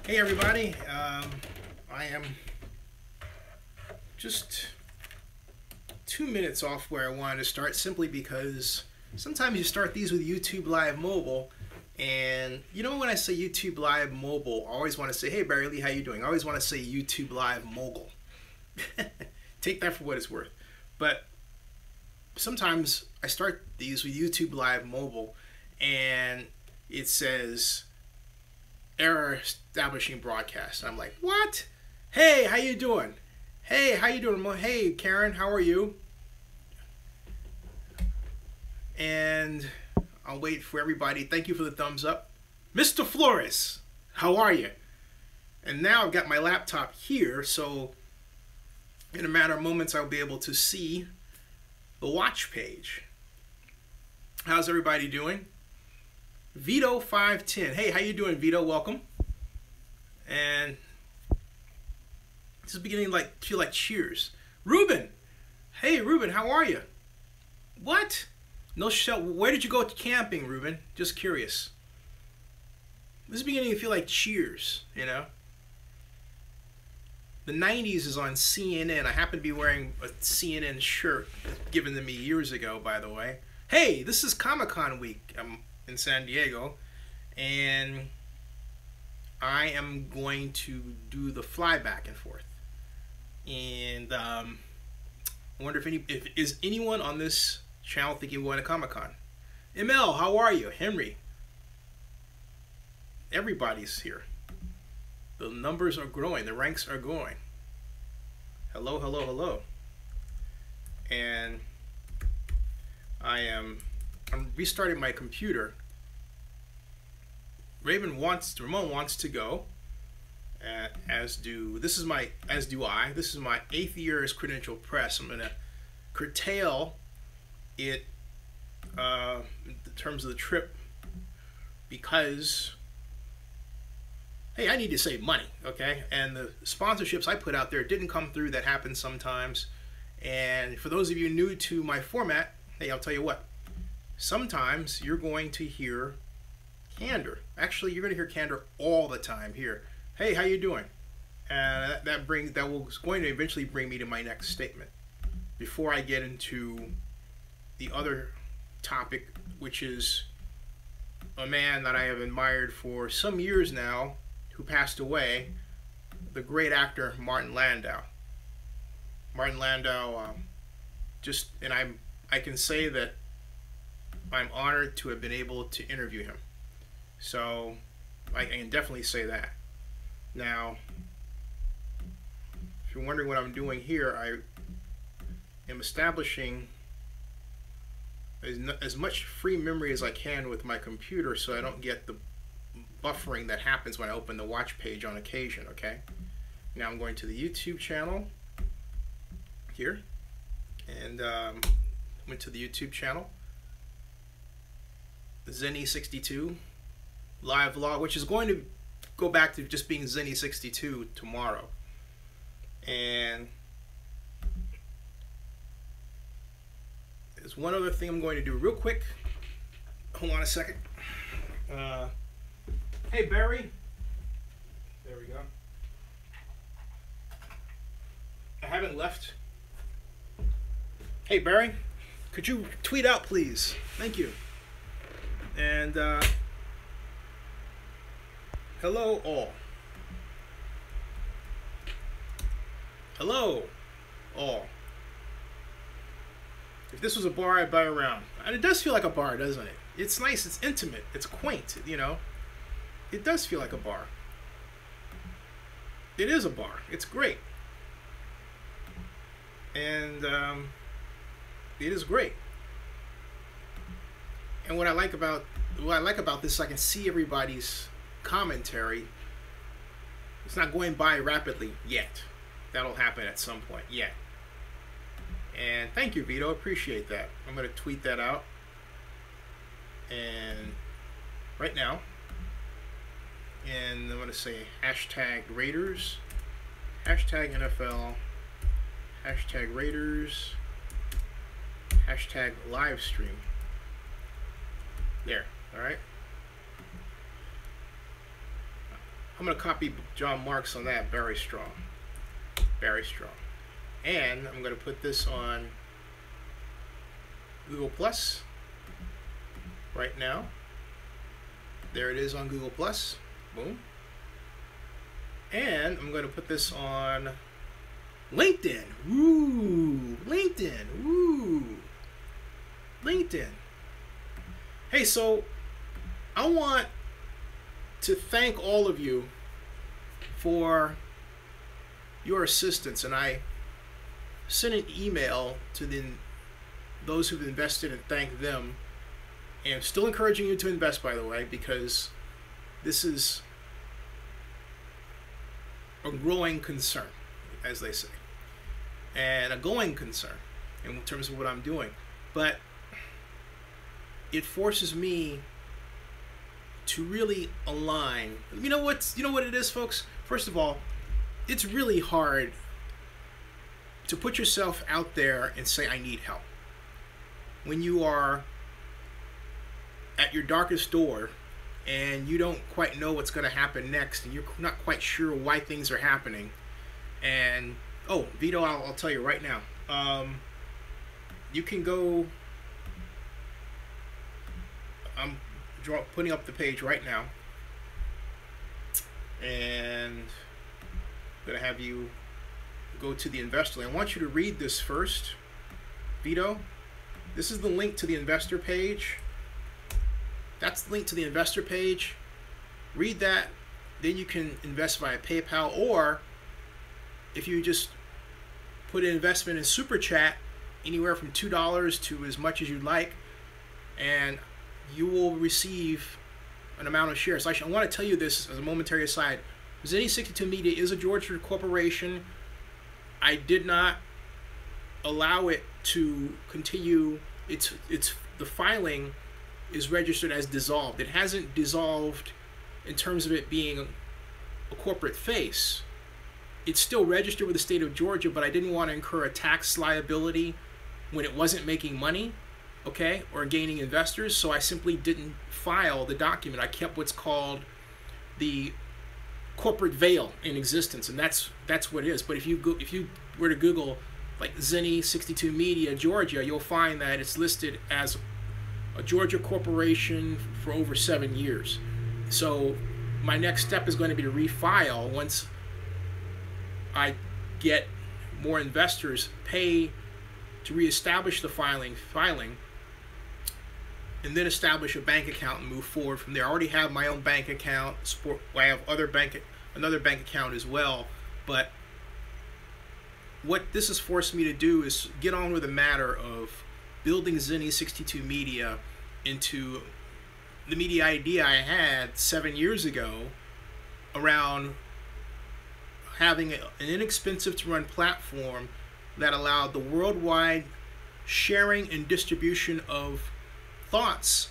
Hey everybody, I am just 2 minutes off where I wanted to start, simply because sometimes you start these with YouTube Live Mobile, and you know when I say YouTube Live Mobile, I always want to say, hey Barry Lee, how you doing? I always want to say YouTube Live Mogul. Take that for what it's worth. But sometimes I start these with YouTube Live Mobile and it says error establishing broadcast. And I'm like, what? Hey, how you doing? Hey, how you doing? Hey, Karen, how are you? And I'll wait for everybody. Thank you for the thumbs up. Mr. Flores, how are you? And now I've got my laptop here, so in a matter of moments I'll be able to see the watch page. How's everybody doing? Vito 510. Hey, how you doing, Vito? Welcome. And this is beginning to feel like cheers. Ruben. Hey, Ruben, how are you? What? No shell. Where did you go camping, Ruben? Just curious. This is beginning to feel like cheers, you know? The 90s is on CNN. I happen to be wearing a CNN shirt given to me years ago, by the way. Hey, this is Comic-Con week. I'm in San Diego, and I am going to do the fly back and forth. And I wonder if is anyone on this channel thinking of going to Comic-Con? ML, how are you? Henry. Everybody's here. The numbers are growing. The ranks are growing. Hello, hello, hello. And I'm restarting my computer. Ramon wants to go, as do I. This is my 8th year as Credential Press. I'm gonna curtail it in terms of the trip because, hey, I need to save money, okay? And the sponsorships I put out there didn't come through. That happens sometimes. And for those of you new to my format, hey, I'll tell you what. Sometimes you're going to hear candor. Actually, you're going to hear candor all the time here. Hey, how you doing? And that going to eventually bring me to my next statement. Before I get into the other topic, which is a man that I have admired for some years now, who passed away, the great actor Martin Landau. Martin Landau, I can say that I'm honored to have been able to interview him. So I can definitely say that. Now, if you're wondering what I'm doing here, I am establishing as much free memory as I can with my computer so I don't get the buffering that happens when I open the watch page on occasion, okay? Now I'm going to the YouTube channel here, and went to the YouTube channel, Zenny62 live vlog, which is going to go back to just being Zenny62 tomorrow. And there's one other thing I'm going to do real quick. Hold on a second. Hey Barry. There we go. I haven't left. Hey Barry, could you tweet out please? Thank you. And hello all. Hello all. If this was a bar, I'd buy a round. And it does feel like a bar, doesn't it? It's nice, it's intimate, it's quaint, you know. It does feel like a bar. It is a bar. It's great. And it is great. And what I like about this, I can see everybody's commentary. It's not going by rapidly yet. That'll happen at some point yet. And thank you, Vito. Appreciate that. I'm going to tweet that out. And right now. And I'm going to say hashtag Raiders, hashtag NFL, hashtag Raiders, hashtag live stream. There. All right. I'm going to copy John Marks on that. Very strong. Very strong. And I'm going to put this on Google Plus right now. There it is on Google Plus. Boom. And I'm going to put this on LinkedIn. Woo! LinkedIn. Woo! LinkedIn. Hey, so I want to thank all of you for your assistance, and I sent an email to those who've invested and thank them, and still encouraging you to invest, by the way, because this is a growing concern, as they say, and a going concern in terms of what I'm doing. But it forces me to really align. You know what it is, folks? First of all, it's really hard to put yourself out there and say, I need help, when you are at your darkest door and you don't quite know what's going to happen next, and you're not quite sure why things are happening. And oh, Vito, I'll tell you right now, you can go, I'm putting up the page right now, and I'm going to have you go to the investor link. I want you to read this first, Vito. This is the link to the investor page. That's the link to the investor page. Read that, then you can invest via PayPal, or if you just put an investment in Super Chat, anywhere from $2 to as much as you'd like, and you will receive an amount of shares. Actually, I want to tell you this as a momentary aside. Zenny 62 Media is a Georgia corporation. I did not allow it to continue. It's the filing is registered as dissolved. It hasn't dissolved in terms of it being a corporate face. It's still registered with the state of Georgia, but I didn't want to incur a tax liability when it wasn't making money, okay, or gaining investors, so I simply didn't file the document. I kept what's called the corporate veil in existence, and that's what it is. But if you were to Google like Zenny 62 Media Georgia, you'll find that it's listed as a Georgia corporation for over 7 years. So my next step is going to be to refile once I get more investors pay to reestablish the filing, and then establish a bank account and move forward from there. I already have my own bank account. I have another bank account as well. But what this has forced me to do is get on with the matter of building Zenny 62 Media into the media idea I had 7 years ago around having an inexpensive to run platform that allowed the worldwide sharing and distribution of thoughts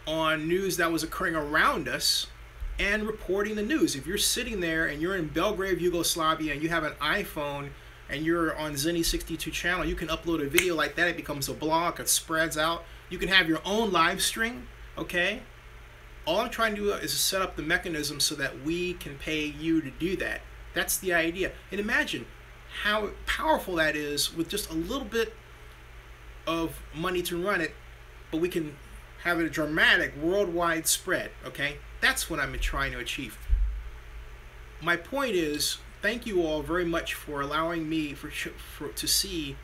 on news that was occurring around us and reporting the news. If you're sitting there and you're in Belgrade, Yugoslavia, and you have an iPhone and you're on Zenny 62 channel, you can upload a video like that. It becomes a blog. It spreads out. You can have your own live stream, okay? All I'm trying to do is set up the mechanism so that we can pay you to do that. That's the idea. And imagine how powerful that is with just a little bit of money to run it, but we can have a dramatic worldwide spread, okay? That's what I'm trying to achieve. My point is, thank you all very much for allowing me to see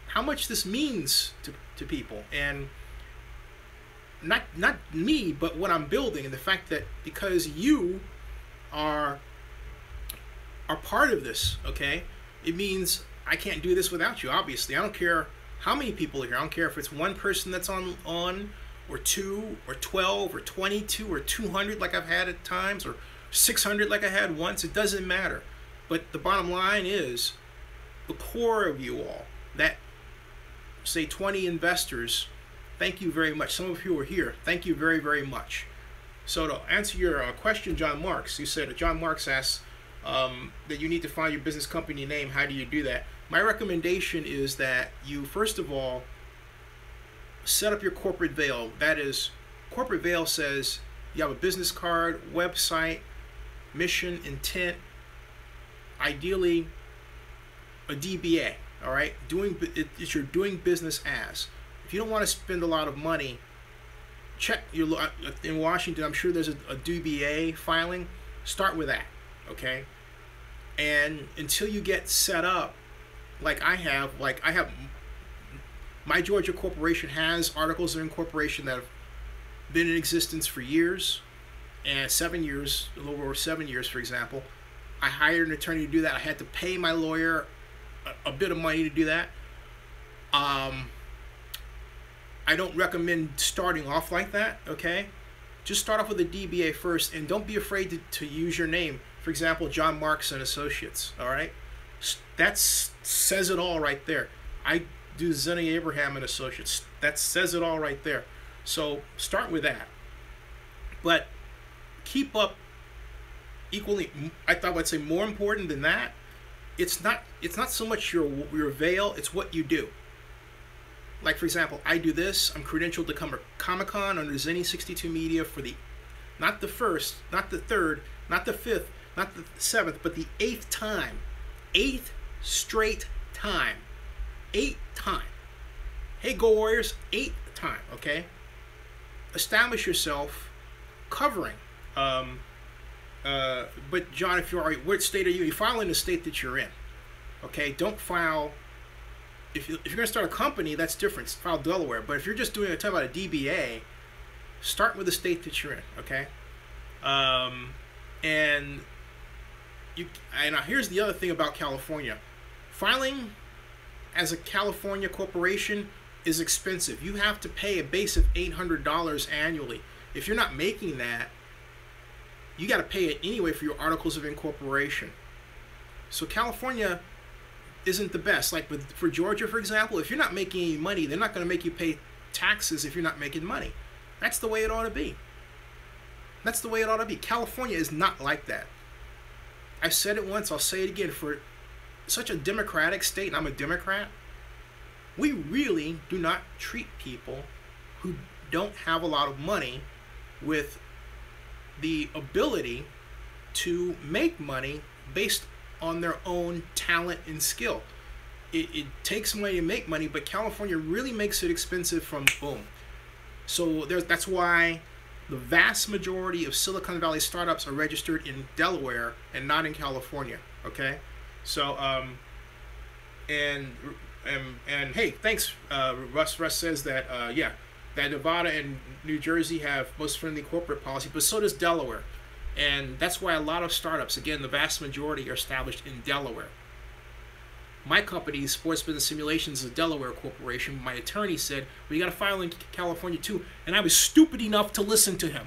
how much this means to people, and not me, but what I'm building, and the fact that because you are part of this, okay, it means I can't do this without you. Obviously, I don't care how many people are here. I don't care if it's one person that's on, or 2, or 12, or 22, or 200 like I've had at times, or 600 like I had once. It doesn't matter. But the bottom line is, the core of you all, that say 20 investors, thank you very much. Some of you are here. Thank you very, very much. So to answer your question, John Marks, you said, John Marks asks that you need to find your business company name. How do you do that? My recommendation is that you, first of all, set up your corporate veil. That is, corporate veil says you have a business card, website, mission, intent, ideally a DBA, all right? It's you're doing business as. If you don't want to spend a lot of money, check your, in Washington, I'm sure there's a DBA filing. Start with that, okay? And until you get set up, like I have, my Georgia corporation has articles of incorporation that have been in existence for years, and 7 years, a little over 7 years, for example. I hired an attorney to do that. I had to pay my lawyer a bit of money to do that. I don't recommend starting off like that, okay? Just start off with a DBA first, and don't be afraid to use your name. For example, John Marks and Associates, all right? That says it all right there. I do Zenny Abraham and Associates. That says it all right there. So start with that. But keep up equally, I thought I'd say more important than that, it's not so much your veil, it's what you do. Like, for example, I do this. I'm credentialed to come to Comic-Con under Zenny 62 Media for the, not the first, not the third, not the fifth, not the seventh, but the 8th time. 8th straight time. 8th time. Hey, Go Warriors, 8th time, okay? Establish yourself covering. But John, if you're, what state are you? You file in the state that you're in, okay? Don't file, if you're going to start a company, that's different. File Delaware. But if you're just doing a talk about a DBA, start with the state that you're in, okay? And here's the other thing about California. Filing as a California corporation is expensive. You have to pay a base of $800 annually. If you're not making that, you got to pay it anyway for your articles of incorporation. So California isn't the best. Like for Georgia, for example, if you're not making any money, they're not going to make you pay taxes if you're not making money. That's the way it ought to be. That's the way it ought to be. California is not like that. I've said it once, I'll say it again. For such a democratic state, and I'm a Democrat, we really do not treat people who don't have a lot of money with the ability to make money based on their own talent and skill. It takes money to make money, but California really makes it expensive from boom. So that's why the vast majority of Silicon Valley startups are registered in Delaware and not in California, okay? So, and hey, thanks, Russ. Russ says that, yeah, that Nevada and New Jersey have most friendly corporate policy, but so does Delaware. And that's why a lot of startups, again, the vast majority are established in Delaware. My company, Sports Business Simulations, is a Delaware corporation. My attorney said, well, you got to file in California too. And I was stupid enough to listen to him.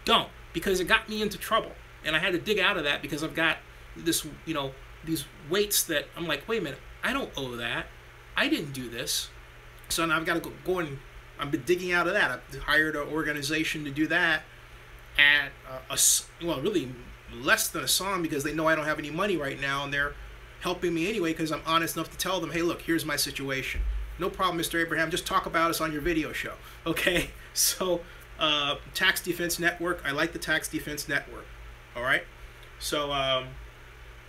Don't, because it got me into trouble. And I had to dig out of that because I've got this, you know, these weights that I'm like, wait a minute, I don't owe that. I didn't do this. So now I've got to go and I've been digging out of that. I've hired an organization to do that at well, really less than a song because they know I don't have any money right now, and they're helping me anyway because I'm honest enough to tell them, hey, look, here's my situation. No problem, Mr. Abraham. Just talk about us on your video show, okay? So, Tax Defense Network. I like the Tax Defense Network. All right. So,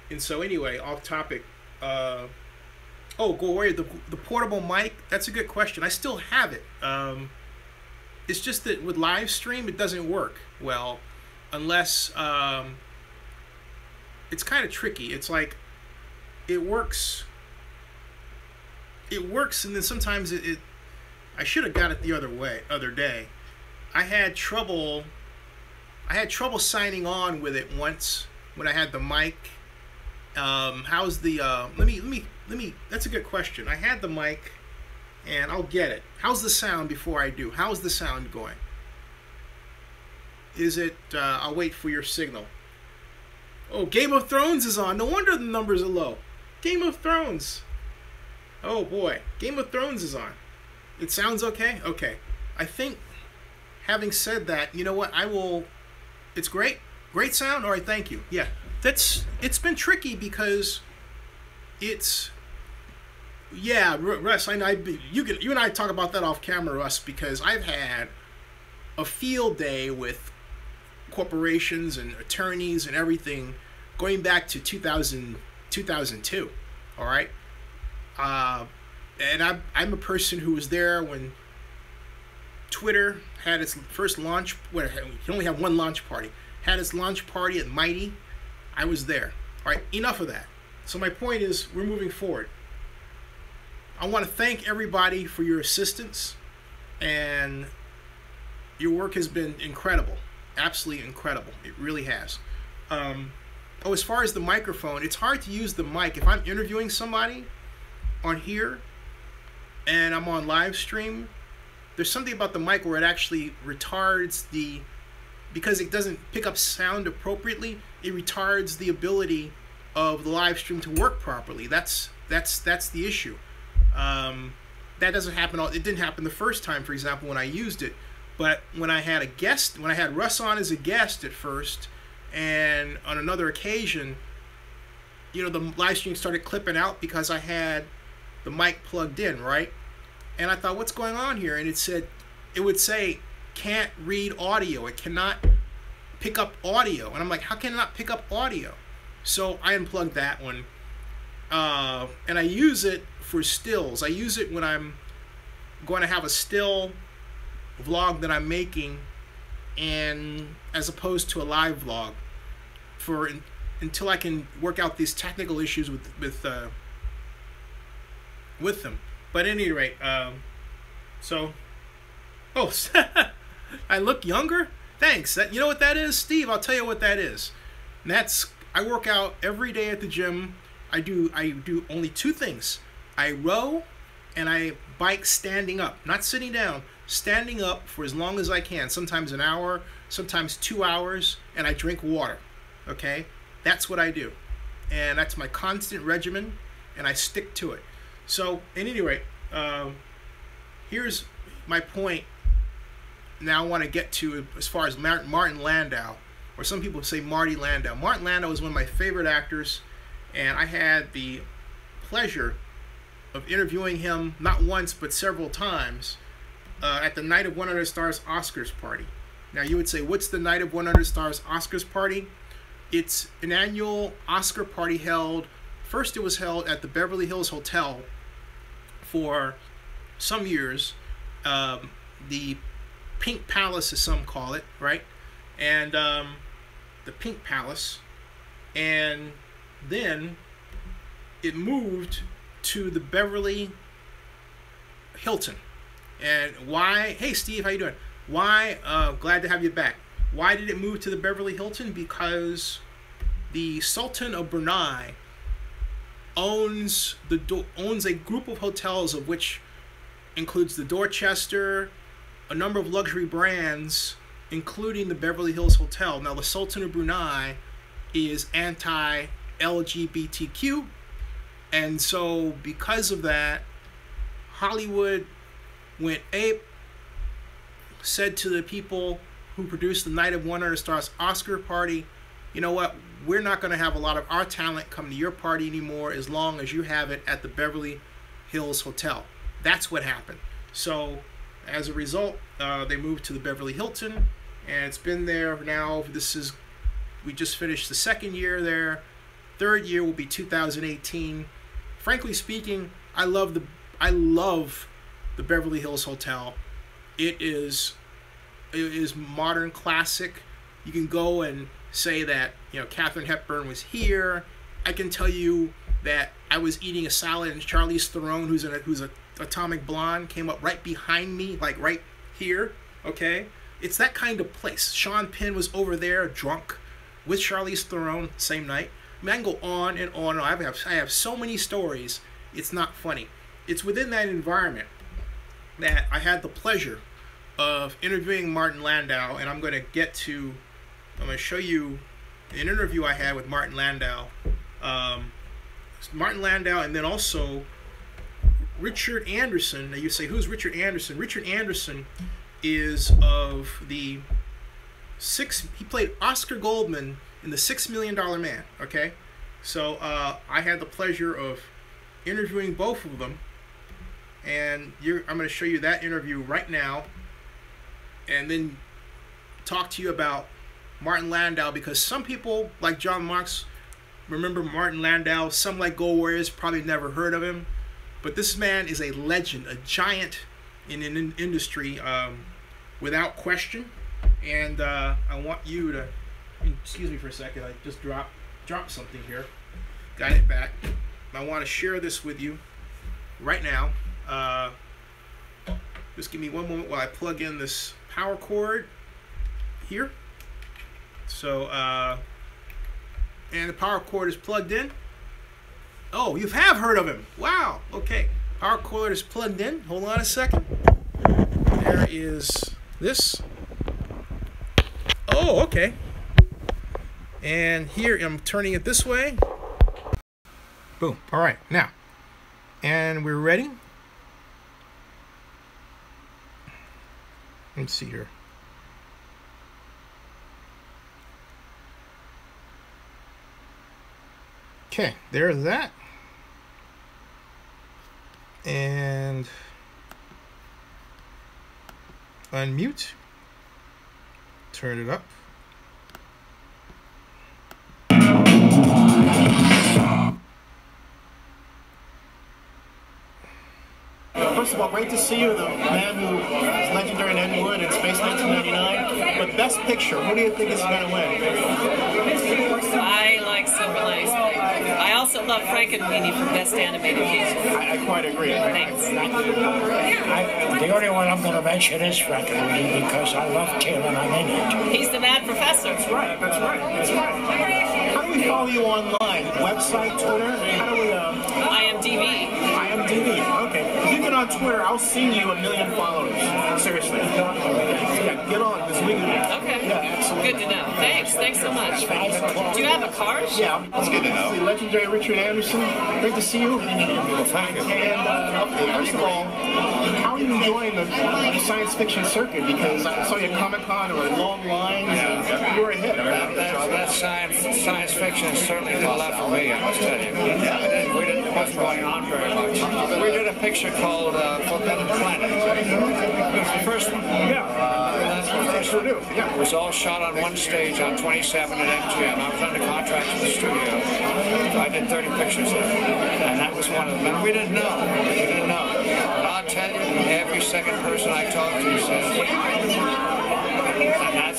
and so anyway, off topic. Oh, go away. The portable mic. That's a good question. I still have it. It's just that with live stream, it doesn't work well, unless it's kind of tricky. It's like it works, and then sometimes it I should have got it the other day. I had trouble signing on with it once when I had the mic. How's the let me that's a good question. I had the mic and I'll get it. How's the sound before I do? How's the sound going? Is it I'll wait for your signal. Oh, Game of Thrones is on. No wonder the numbers are low. Game of Thrones. Oh boy, Game of Thrones is on. It sounds okay? Okay. I think, having said that, you know what? I will, it's great. Great sound? All right, thank you. Yeah, it's been tricky because it's, yeah, Russ, you and I talk about that off camera, Russ, because I've had a field day with corporations and attorneys and everything going back to 2002. All right. And I'm a person who was there when Twitter had its first launch. Well, you only have one launch party. Had its launch party at Mighty. I was there. All right. Enough of that. So my point is, we're moving forward. I want to thank everybody for your assistance, and your work has been incredible. Absolutely incredible. It really has. As far as the microphone, it's hard to use the mic. If I'm interviewing somebody on here and I'm on live stream, there's something about the mic where it actually retards because it doesn't pick up sound appropriately, it retards the ability of the live stream to work properly. That's the issue. That doesn't happen. It didn't happen the first time, for example, when I used it. But when I had when I had Russ on as a guest at first, and on another occasion, the live stream started clipping out because I had the mic plugged in, right? And I thought, what's going on here? And it would say, can't read audio. It cannot pick up audio. And I'm like, how can it not pick up audio? So I unplugged that one. And I use it for stills. I use it when I'm going to have a still vlog that I'm making, and as opposed to a live vlog, until I can work out these technical issues with them. But at any rate, I look younger? Thanks. You know what that is, Steve? I'll tell you what that is. And I work out every day at the gym. I do only two things. I row and I bike standing up, not sitting down, standing up for as long as I can, sometimes an hour, sometimes 2 hours, and I drink water. Okay? That's what I do. And that's my constant regimen, and I stick to it. So, at any rate, here's my point now I want to get to as far as Martin Landau, or some people say Marty Landau. Martin Landau is one of my favorite actors, and I had the pleasure of interviewing him not once but several times at the Night of 100 Stars Oscars party. Now you would say, what's the Night of 100 Stars Oscars party? It's an annual Oscar party first it was held at the Beverly Hills Hotel for some years, the Pink Palace as some call it, right? And the Pink Palace, and then it moved to the Beverly Hilton. And why? Hey Steve, how you doing? Why? Glad to have you back. Why did it move to the Beverly Hilton? Because the Sultan of Brunei owns a group of hotels, of which includes the Dorchester, a number of luxury brands, including the Beverly Hills Hotel. Now the Sultan of Brunei is anti-LGBTQ, and so because of that, Hollywood went ape, said to the people who produced the Night of 100 Stars Oscar party, you know what, we're not going to have a lot of our talent come to your party anymore as long as you have it at the Beverly Hills Hotel. That's what happened. So as a result, they moved to the Beverly Hilton, and it's been there now. We just finished the second year there. Third year will be 2018. Frankly speaking, I love the Beverly Hills Hotel. It is modern, classic. You can go and say that, Katharine Hepburn was here. I can tell you that I was eating a salad and Charlize Theron, who's a Atomic Blonde, came up right behind me, like right here. Okay, it's that kind of place. Sean Penn was over there drunk with Charlize Theron same night. I mean, I can go on and on. I have so many stories. It's not funny. It's within that environment that I had the pleasure of interviewing Martin Landau, and I'm going to show you an interview I had with Martin Landau. Martin Landau, and then also Richard Anderson. Now you say, who's Richard Anderson? Richard Anderson is of he played Oscar Goldman in The $6 Million Man, okay? So I had the pleasure of interviewing both of them, and I'm going to show you that interview right now, and then talk to you about Martin Landau, because some people, like John Marks, remember Martin Landau. Some, like Gold Warriors, probably never heard of him. But this man is a legend, a giant in an industry, without question. And I want you to, excuse me for a second, I just dropped something here. Got it back. I want to share this with you right now. Just give me one moment while I plug in this power cord here. So, and the power cord is plugged in. Oh, you have heard of him. Wow. Okay. Power cord is plugged in. Hold on a second. There is this. Oh, okay. And here I'm turning it this way. Boom. All right. Now, and we're ready. Let's see here. Okay, there's that. And unmute. Turn it up. First of all, great to see you, the man who is legendary in Edgewood in Space 1999. But Best Picture, who do you think is going to win? I like Silver Linings Playbook. I also love Frankenweenie for Best Animated Feature. I quite agree. Thanks. The only one I'm going to mention is Frankenweenie because I love Tim and I'm in it. He's the mad professor. That's right. How do we follow you online? Website, Twitter? How do we... IMDb. IMDb, okay. If you get on Twitter, I'll send you 1 million followers. Seriously. Yeah, get on, because we can... Okay. Yeah, absolutely. Good to know. Thanks so much. Do you have a card? Yeah, that's good to know. The legendary Richard Anderson, great to see you. Well, thank you. And first of all, how are you enjoying the science fiction circuit? Because I saw you at Comic-Con or long lines, and you were a hit. That science fiction is certainly not that for me, I must tell you. It wasn't going on very much. We did a picture called Forbidden Planet. It was the first one. Yeah. That's the first one. Yeah. It was all shot on one stage on 27 at MGM. I was under contract in the studio. I did 30 pictures there. And that was one of them. And we didn't know. But I'll tell you, every second person I talked to says, and that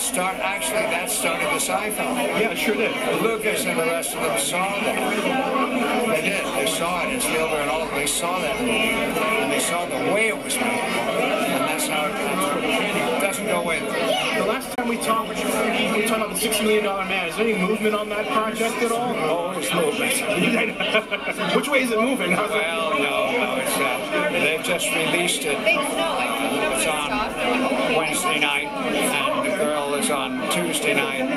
started the sci-fi. Yeah, it sure did. Lucas and the rest of them saw that. They did. They saw it. And Spielberg and all of them, they saw that movie. And they saw the way it was made. And that's how it doesn't go away. The last time we talked about the $6 million man. Is there any movement on that project at all? Oh, it's movement. Which way is it moving? Well, no. It's they've just released it. It's on Wednesday night, and the girl is on Tuesday night on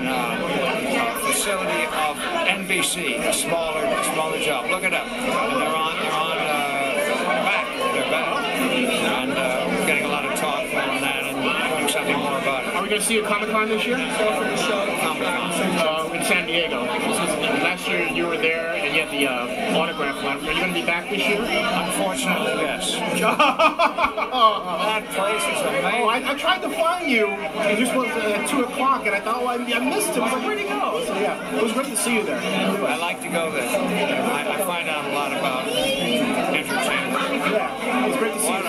a facility of NBC, a smaller job. Look it up. And they're back, and we're getting a lot of talk on that and doing something more about it. Are we going to see a Comic-Con this year? Comic-Con. In San Diego. Last year you were there and you had the autograph one. Are you going to be back this year? Unfortunately, yes. That place is amazing. Oh, I tried to find you. It just was at 2 o'clock and I thought, I missed him. I was like, where'd he go? So yeah, it was great to see you there. I like to go there. I find out a lot about entertainment. Yeah, it was great to see you. What a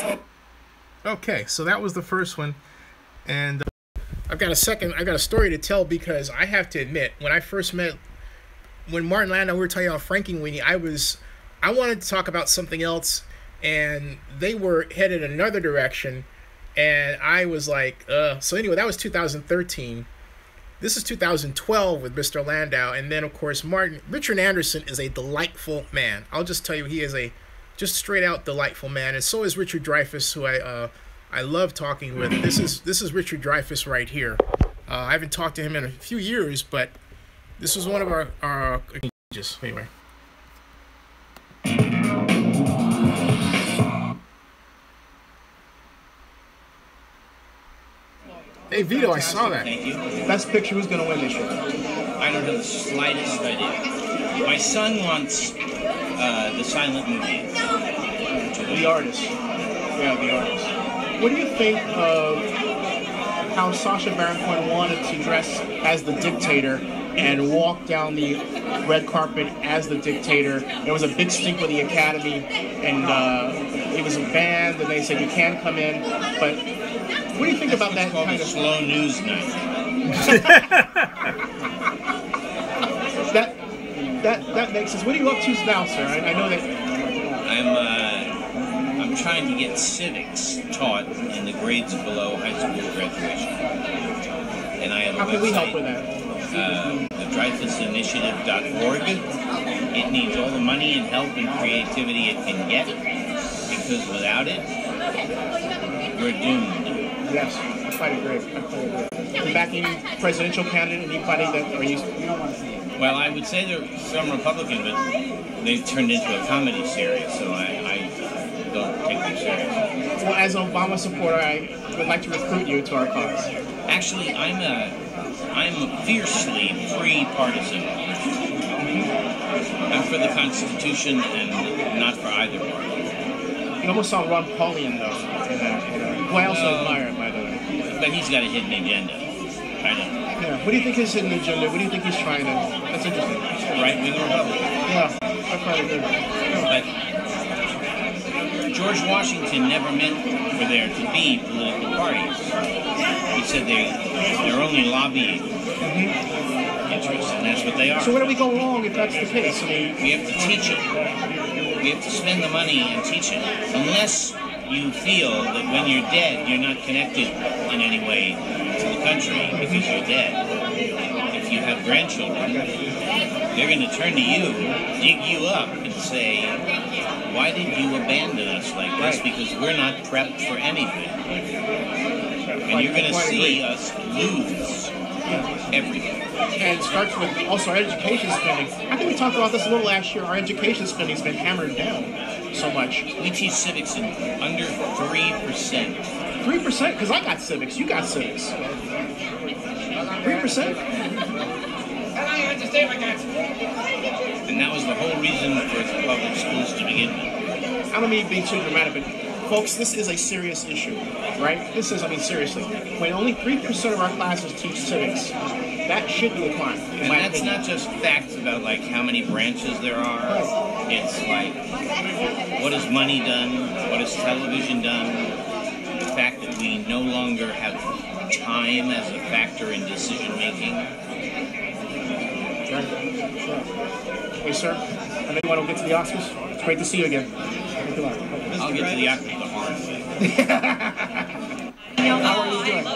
place. Okay, so that was the first one. And I've got a story to tell, because I have to admit, when I first met, when Martin Landau, we were talking about Frankenweenie, I wanted to talk about something else, and they were headed another direction, and I was like, so anyway, that was 2013. This is 2012 with Mr. Landau, and then, of course, Richard Anderson is a delightful man. I'll just tell you, he is a just straight out delightful man, and so is Richard Dreyfuss, who I love talking with. This is Richard Dreyfuss right here. I haven't talked to him in a few years, but this was one of our just anyway. Hey Vito, I saw that. Thank you. Best Picture, who's going to win this year? I don't have the slightest idea. My son wants the silent movie. The Artist. Yeah, The Artist. What do you think of how Sacha Baron Cohen wanted to dress as the dictator and walk down the red carpet as the dictator? There was a big stink with the Academy, and it was a band, and they said you can come in. But what do you think about that kind of slow news night? that makes sense. What are you up to now, sir? I know that I'm trying to get civics taught in the grades below high school graduation, and I have a how can we help with website. that? The DreyfusInitiative.org. It needs all the money and help and creativity it can get, because without it, we're doomed. Yes, I quite agree. And backing presidential candidate, anybody that are used. Well, I would say they're some Republican, but they've turned into a comedy series, so I don't take them serious. Well, as an Obama supporter, I would like to recruit you to our cause. Actually, I'm fiercely free-partisan. I'm for the Constitution and not for either party. You almost sound Ron Paulian, though. Who I also admire, by the way. But he's got a hidden agenda. I know. Yeah. What do you think is his hidden agenda? What do you think he's trying to? That's interesting. Right-wing Republican. Yeah, I probably do. But George Washington never meant for there to be political parties. He said they're only lobbying interests, and that's what they are. So where do we go wrong if that's the case? I mean, we have to teach it. We have to spend the money and teach it. Unless you feel that when you're dead, you're not connected in any way to the country because you're dead. If you have grandchildren, they're going to turn to you, dig you up, and say, why did you abandon us like this? Because we're not prepped for anything. And you're going to see us lose everything. And it starts with also our education spending. I think we talked about this a little last year. Our education spending has been hammered down so much. We teach civics in under 3%. 3%? Because I got civics. You got civics. 3%? And that was the whole reason for public schools to begin with. I don't mean to be too dramatic, but folks, this is a serious issue, right? This is, I mean, seriously. When only 3% of our classes teach civics, that should be a crime. And that's not just facts about like how many branches there are. It's like, what has money done? What has television done? The fact that we no longer have time as a factor in decision making. Hey, sir, I know you want to get to the Oscars. It's great to see you again. I'll get to the Oscars the hard way. How are you doing?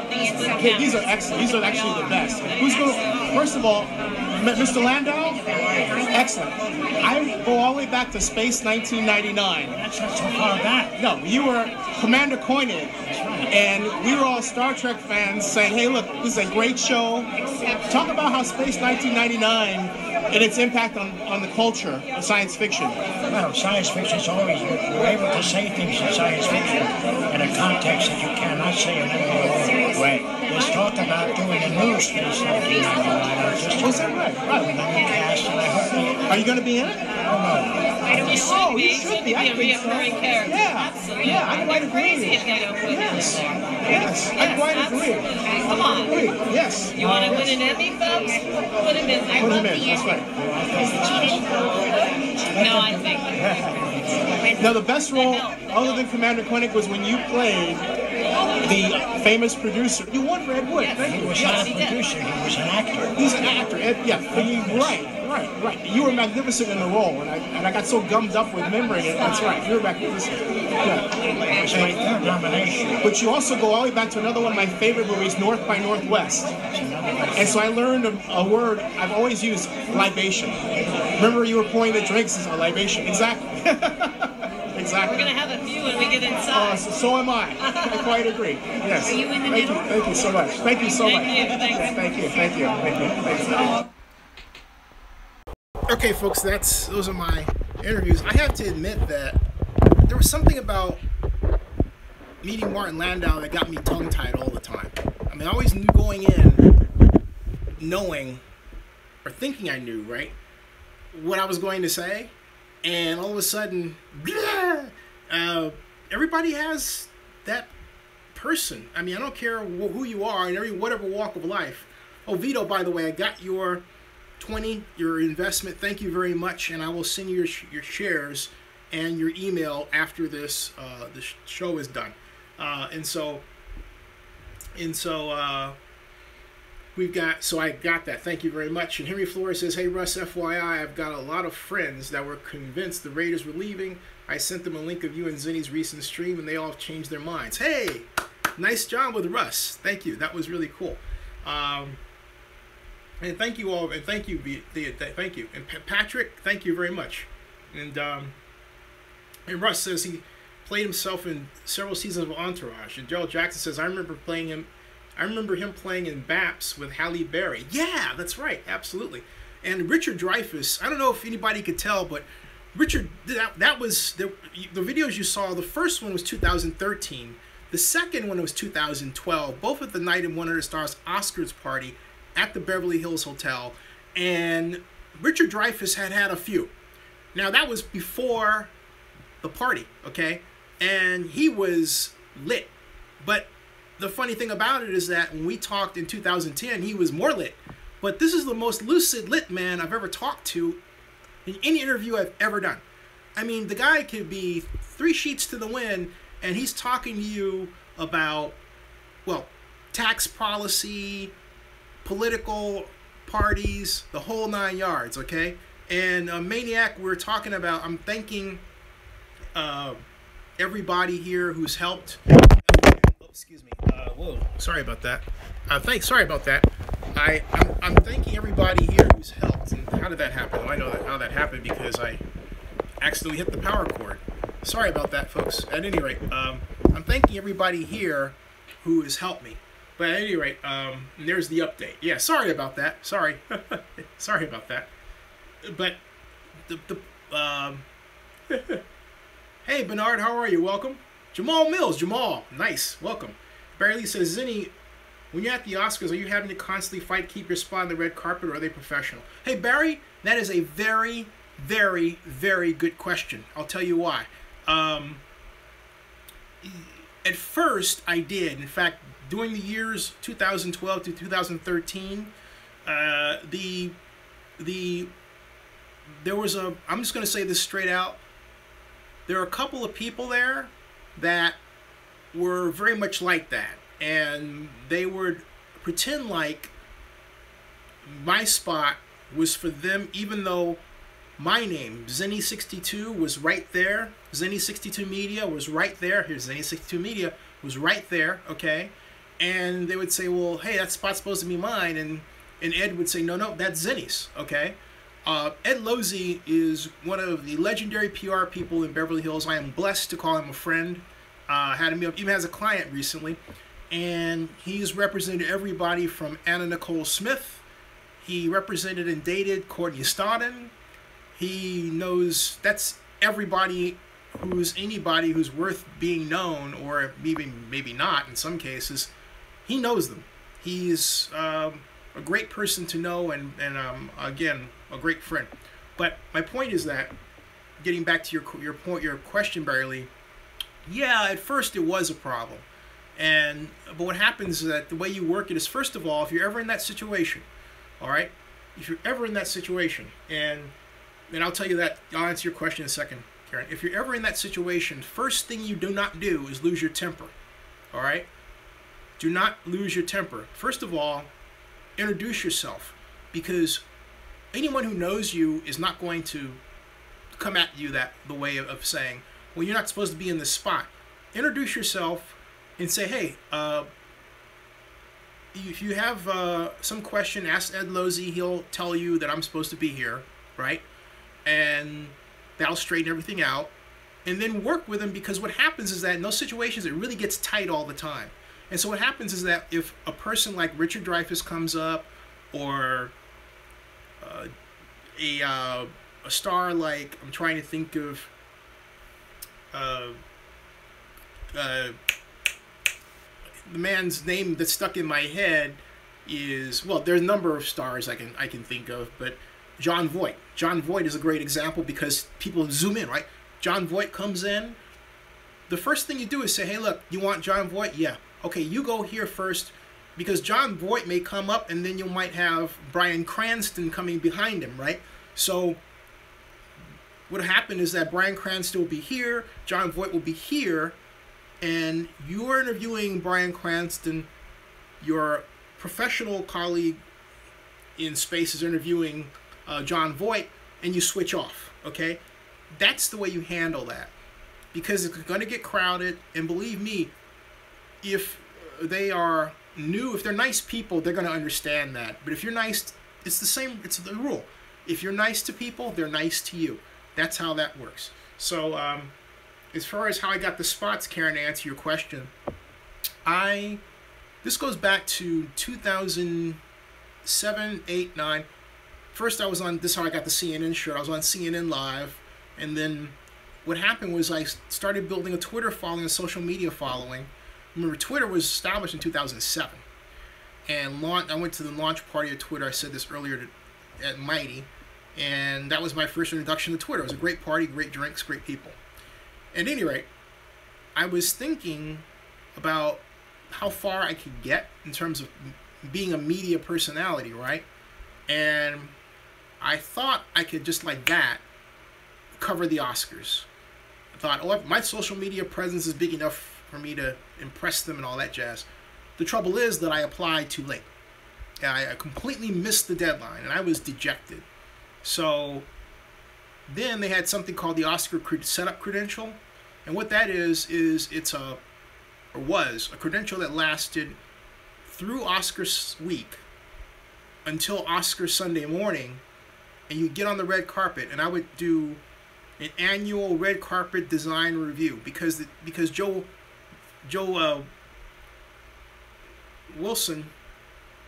Okay, these are excellent. These are actually the best. Who's going? First of all, Mr. Landau, excellent. I go all the way back to Space 1999. That's not so far back. No, you were Commander Koenig, and we were all Star Trek fans saying, "Hey, look, this is a great show." Talk about how Space 1999 and its impact on the culture of science fiction. Well, science fiction is always, you're able to say things in science fiction in a context that you cannot say in any other way. Right. There's talk about doing a new Space 1999. Was that right? Right. Cast, and I hope they, Are you going to be in it? oh no. You should Oh, be. you should be. I a think so. reoccurring character. Yeah. Absolutely. Yeah, I quite They're agree. crazy if they don't put Yes. it in there. Yes, I quite agree. Absolutely. Come on. Yes. You want to win an Emmy, folks? Put him in there. Put him in. That's right. No, I think. Now, the best role, other than Commander Koenig, was when you played the famous producer. You won for Ed Wood. Thank He you. was Yes. not a producer, he was an actor. He's an actor. Yeah, but right. You were magnificent in the role, and I got so gummed up with remembering it. That's right. You were magnificent. Yeah. It was my third nomination. But you also go all the way back to another one of my favorite movies, North by Northwest. And so I learned a word I've always used, libation. Remember you were pouring the drinks as a libation. Exactly. Exactly. We're going to have a few when we get inside. So am I. I quite agree. Yes. Are you in the middle? Thank you so much. Thank you so much. Thank you. Okay, folks, those are my interviews. I have to admit that there was something about meeting Martin Landau that got me tongue-tied all the time. I mean, I always knew going in, knowing, or thinking I knew, right, what I was going to say, and all of a sudden, everybody has that person. I mean, I don't care who you are in whatever walk of life. Oh, Vito, by the way, I got your your investment. Thank you very much, and I will send you your shares and your email after this show is done. And so I got that. Thank you very much. And Henry Flores says, hey Russ, FYI, I've got a lot of friends that were convinced the Raiders were leaving. I sent them a link of you and Zinni's recent stream, and they all changed their minds. Hey, nice job with Russ. Thank you. That was really cool. And thank you all, and thank you, thank you. And Patrick, thank you very much. And Russ says he played himself in several seasons of Entourage. And Gerald Jackson says, I remember him playing in Baps with Halle Berry. Yeah, that's right, absolutely. And Richard Dreyfuss, I don't know if anybody could tell, but Richard, that was the videos you saw. The first one was 2013. The second one was 2012. Both at the Night in 100 Stars Oscars party at the Beverly Hills Hotel. And Richard Dreyfuss had a few. Now, that was before the party, okay? And he was lit. But the funny thing about it is that when we talked in 2010, he was more lit. But this is the most lucid lit man I've ever talked to in any interview I've ever done. I mean, the guy could be 3 sheets to the wind, and he's talking to you about, well, tax policy, political parties, the whole 9 yards, okay? And Maniac, we're talking about, I'm thanking everybody here who's helped. Oh, excuse me. Whoa, sorry about that. Sorry about that. I'm thanking everybody here who's helped. And how did that happen? Well, I know how that happened because I accidentally hit the power cord. Sorry about that, folks. At any rate, I'm thanking everybody here who has helped me. But at any rate, there's the update. Yeah, sorry about that. Sorry. Sorry about that. But hey, Bernard, how are you? Welcome. Jamal Mills. Jamal, nice. Welcome. Barry Lee says, Zinni, when you're at the Oscars, are you having to constantly fight, keep your spot on the red carpet, or are they professional? Hey, Barry, that is a very, very, very good question. I'll tell you why. At first, I did. In fact, during the years 2012 to 2013, there was I'm just going to say this straight out, there were a couple of people there that were very much like that, and they would pretend like my spot was for them, even though my name, Zinni62, was right there. Zinni62 Media was right there. Here's Zinni62 Media was right there, okay? And they would say, well, hey, that spot's supposed to be mine. And Ed would say, no, that's Zinni's, okay? Ed Losey is one of the legendary PR people in Beverly Hills. I am blessed to call him a friend. Had him even as a client recently. And he's represented everybody from Anna Nicole Smith. He represented and dated Courtney Stodden. He knows, that's everybody anybody who's worth being known, or maybe not in some cases. He knows them. He's a great person to know, and again, a great friend. But my point is that, getting back to your question, Barely, yeah, at first it was a problem. But what happens is that the way you work it is, first of all, if you're ever in that situation, all right? If you're ever in that situation, and I'll tell you that, I'll answer your question in a second, Karen. If you're ever in that situation, first thing you do not do is lose your temper, all right? Do not lose your temper. First of all, introduce yourself, because anyone who knows you is not going to come at you the way of saying, well, you're not supposed to be in this spot. Introduce yourself and say, hey, if you have some question, ask Ed Losey. He'll tell you that I'm supposed to be here, right? And that'll straighten everything out. And then work with him, because what happens is that in those situations, it really gets tight all the time. And so what happens is that if a person like Richard Dreyfuss comes up, or a star like, I'm trying to think of, the man's name that's stuck in my head is, well, there's a number of stars I can think of, but John Voight. John Voight is a great example, because people zoom in, right? John Voight comes in. The first thing you do is say, hey, look, you want John Voight? Yeah. okay, you go here first, because John Voight may come up, and then you might have Bryan Cranston coming behind him, right? So what happened is that Bryan Cranston will be here, John Voight will be here, and you're interviewing Bryan Cranston, your professional colleague in space is interviewing John Voight, and you switch off, okay? That's the way you handle that, because it's going to get crowded, and believe me, if they are new, if they're nice people, they're going to understand that. But if you're nice, it's the same, it's the rule. If you're nice to people, they're nice to you. That's how that works. So as far as how I got the spots, Karen, to answer your question, this goes back to 2007, 8, 9. First I was on, this is how I got the CNN shirt. I was on CNN Live, and then what happened was I started building a Twitter following, a social media following. Remember, Twitter was established in 2007, and I went to the launch party of Twitter. I said this earlier at Mighty, and that was my first introduction to Twitter. It was a great party, great drinks, great people. At any rate, I was thinking about how far I could get in terms of being a media personality, right? And I thought I could, just like that, cover the Oscars. I thought, oh, my social media presence is big enough for me to impress them and all that jazz. The trouble is that I applied too late. I completely missed the deadline, and I was dejected. So then they had something called the Oscar setup credential, and what that is was a credential that lasted through Oscars week until Oscar Sunday morning, and you get on the red carpet, and I would do an annual red carpet design review because Joe Wilson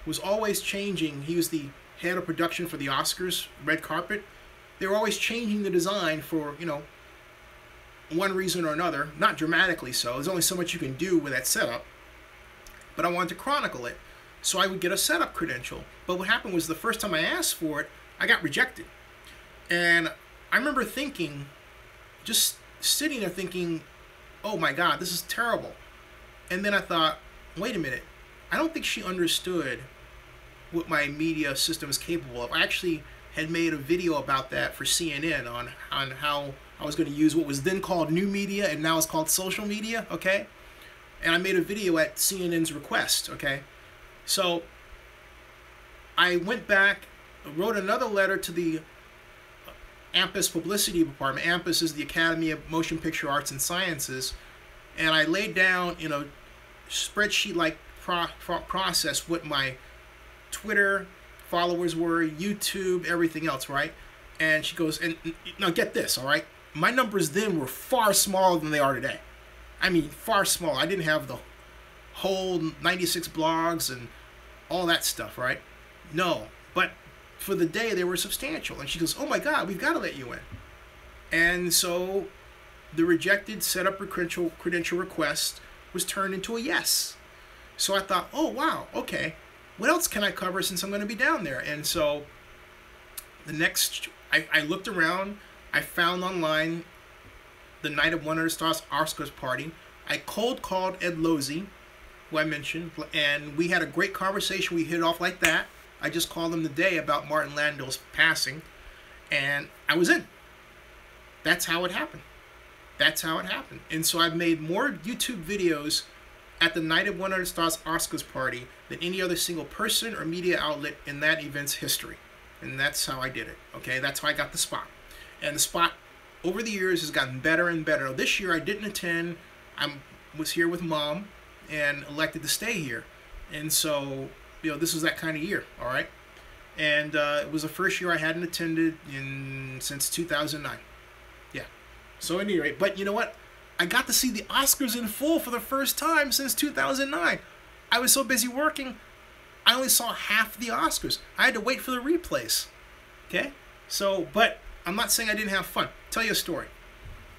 was always changing. He was the head of production for the Oscars red carpet. They were always changing the design for, one reason or another, not dramatically so. There's only so much you can do with that setup, but I wanted to chronicle it, so I would get a setup credential. But what happened was the first time I asked for it, I got rejected. And I remember thinking, just sitting there thinking, oh my God, this is terrible. And then I thought, wait a minute, I don't think she understood what my media system is capable of. I actually had made a video about that for CNN on how I was going to use what was then called new media and now it's called social media, okay? And I made a video at CNN's request, okay? So I went back, wrote another letter to the AMPAS publicity department. AMPAS is the Academy of Motion Picture Arts and Sciences, and I laid down in a spreadsheet-like process what my Twitter followers were, YouTube, everything else, right? And she goes, and now get this, all right? My numbers then were far smaller than they are today. I mean, far smaller. I didn't have the whole 96 blogs and all that stuff, right? No, but for the day they were substantial. And she goes, oh my God, we've got to let you in. And so the rejected setup credential request was turned into a yes. So I thought, oh wow, okay, what else can I cover since I'm going to be down there? And so the next, I looked around, I found online the night of 100 Stars Oscars party. I cold called Ed Losey, who I mentioned, and we had a great conversation. We hit it off like that. I just called him the day about Martin Landau's passing, and I was in. That's how it happened. That's how it happened. And so I've made more YouTube videos at the night of 100 Stars Oscars party than any other single person or media outlet in that event's history. And that's how I did it. Okay, that's how I got the spot. And the spot over the years has gotten better and better. This year I didn't attend. I was here with Mom and elected to stay here. And so, this was that kind of year, all right? And it was the first year I hadn't attended since 2009. Yeah. So at any rate, but you know what? I got to see the Oscars in full for the first time since 2009. I was so busy working, I only saw half the Oscars. I had to wait for the replays. Okay? So, but I'm not saying I didn't have fun. Tell you a story.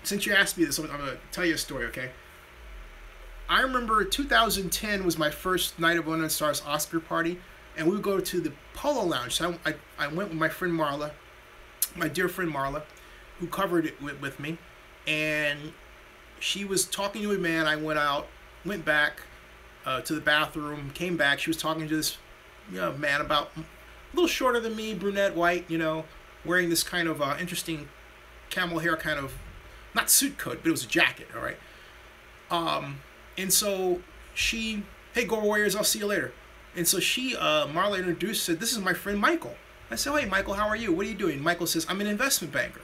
Since you asked me this, I'm going to tell you a story, okay? I remember 2010 was my first night of 100 Stars Oscar party, and we would go to the Polo Lounge. So I went with my friend Marla, my dear friend Marla, who covered it with me, and she was talking to a man. I went out, went back, to the bathroom, came back. She was talking to this man about a little shorter than me, brunette, white, wearing this kind of interesting camel hair kind of, not suit coat, but it was a jacket, all right? And so she, hey, Go Warriors, I'll see you later. And so she, Marla introduced, said, this is my friend Michael. I said, hey, Michael, how are you? What are you doing? Michael says, I'm an investment banker.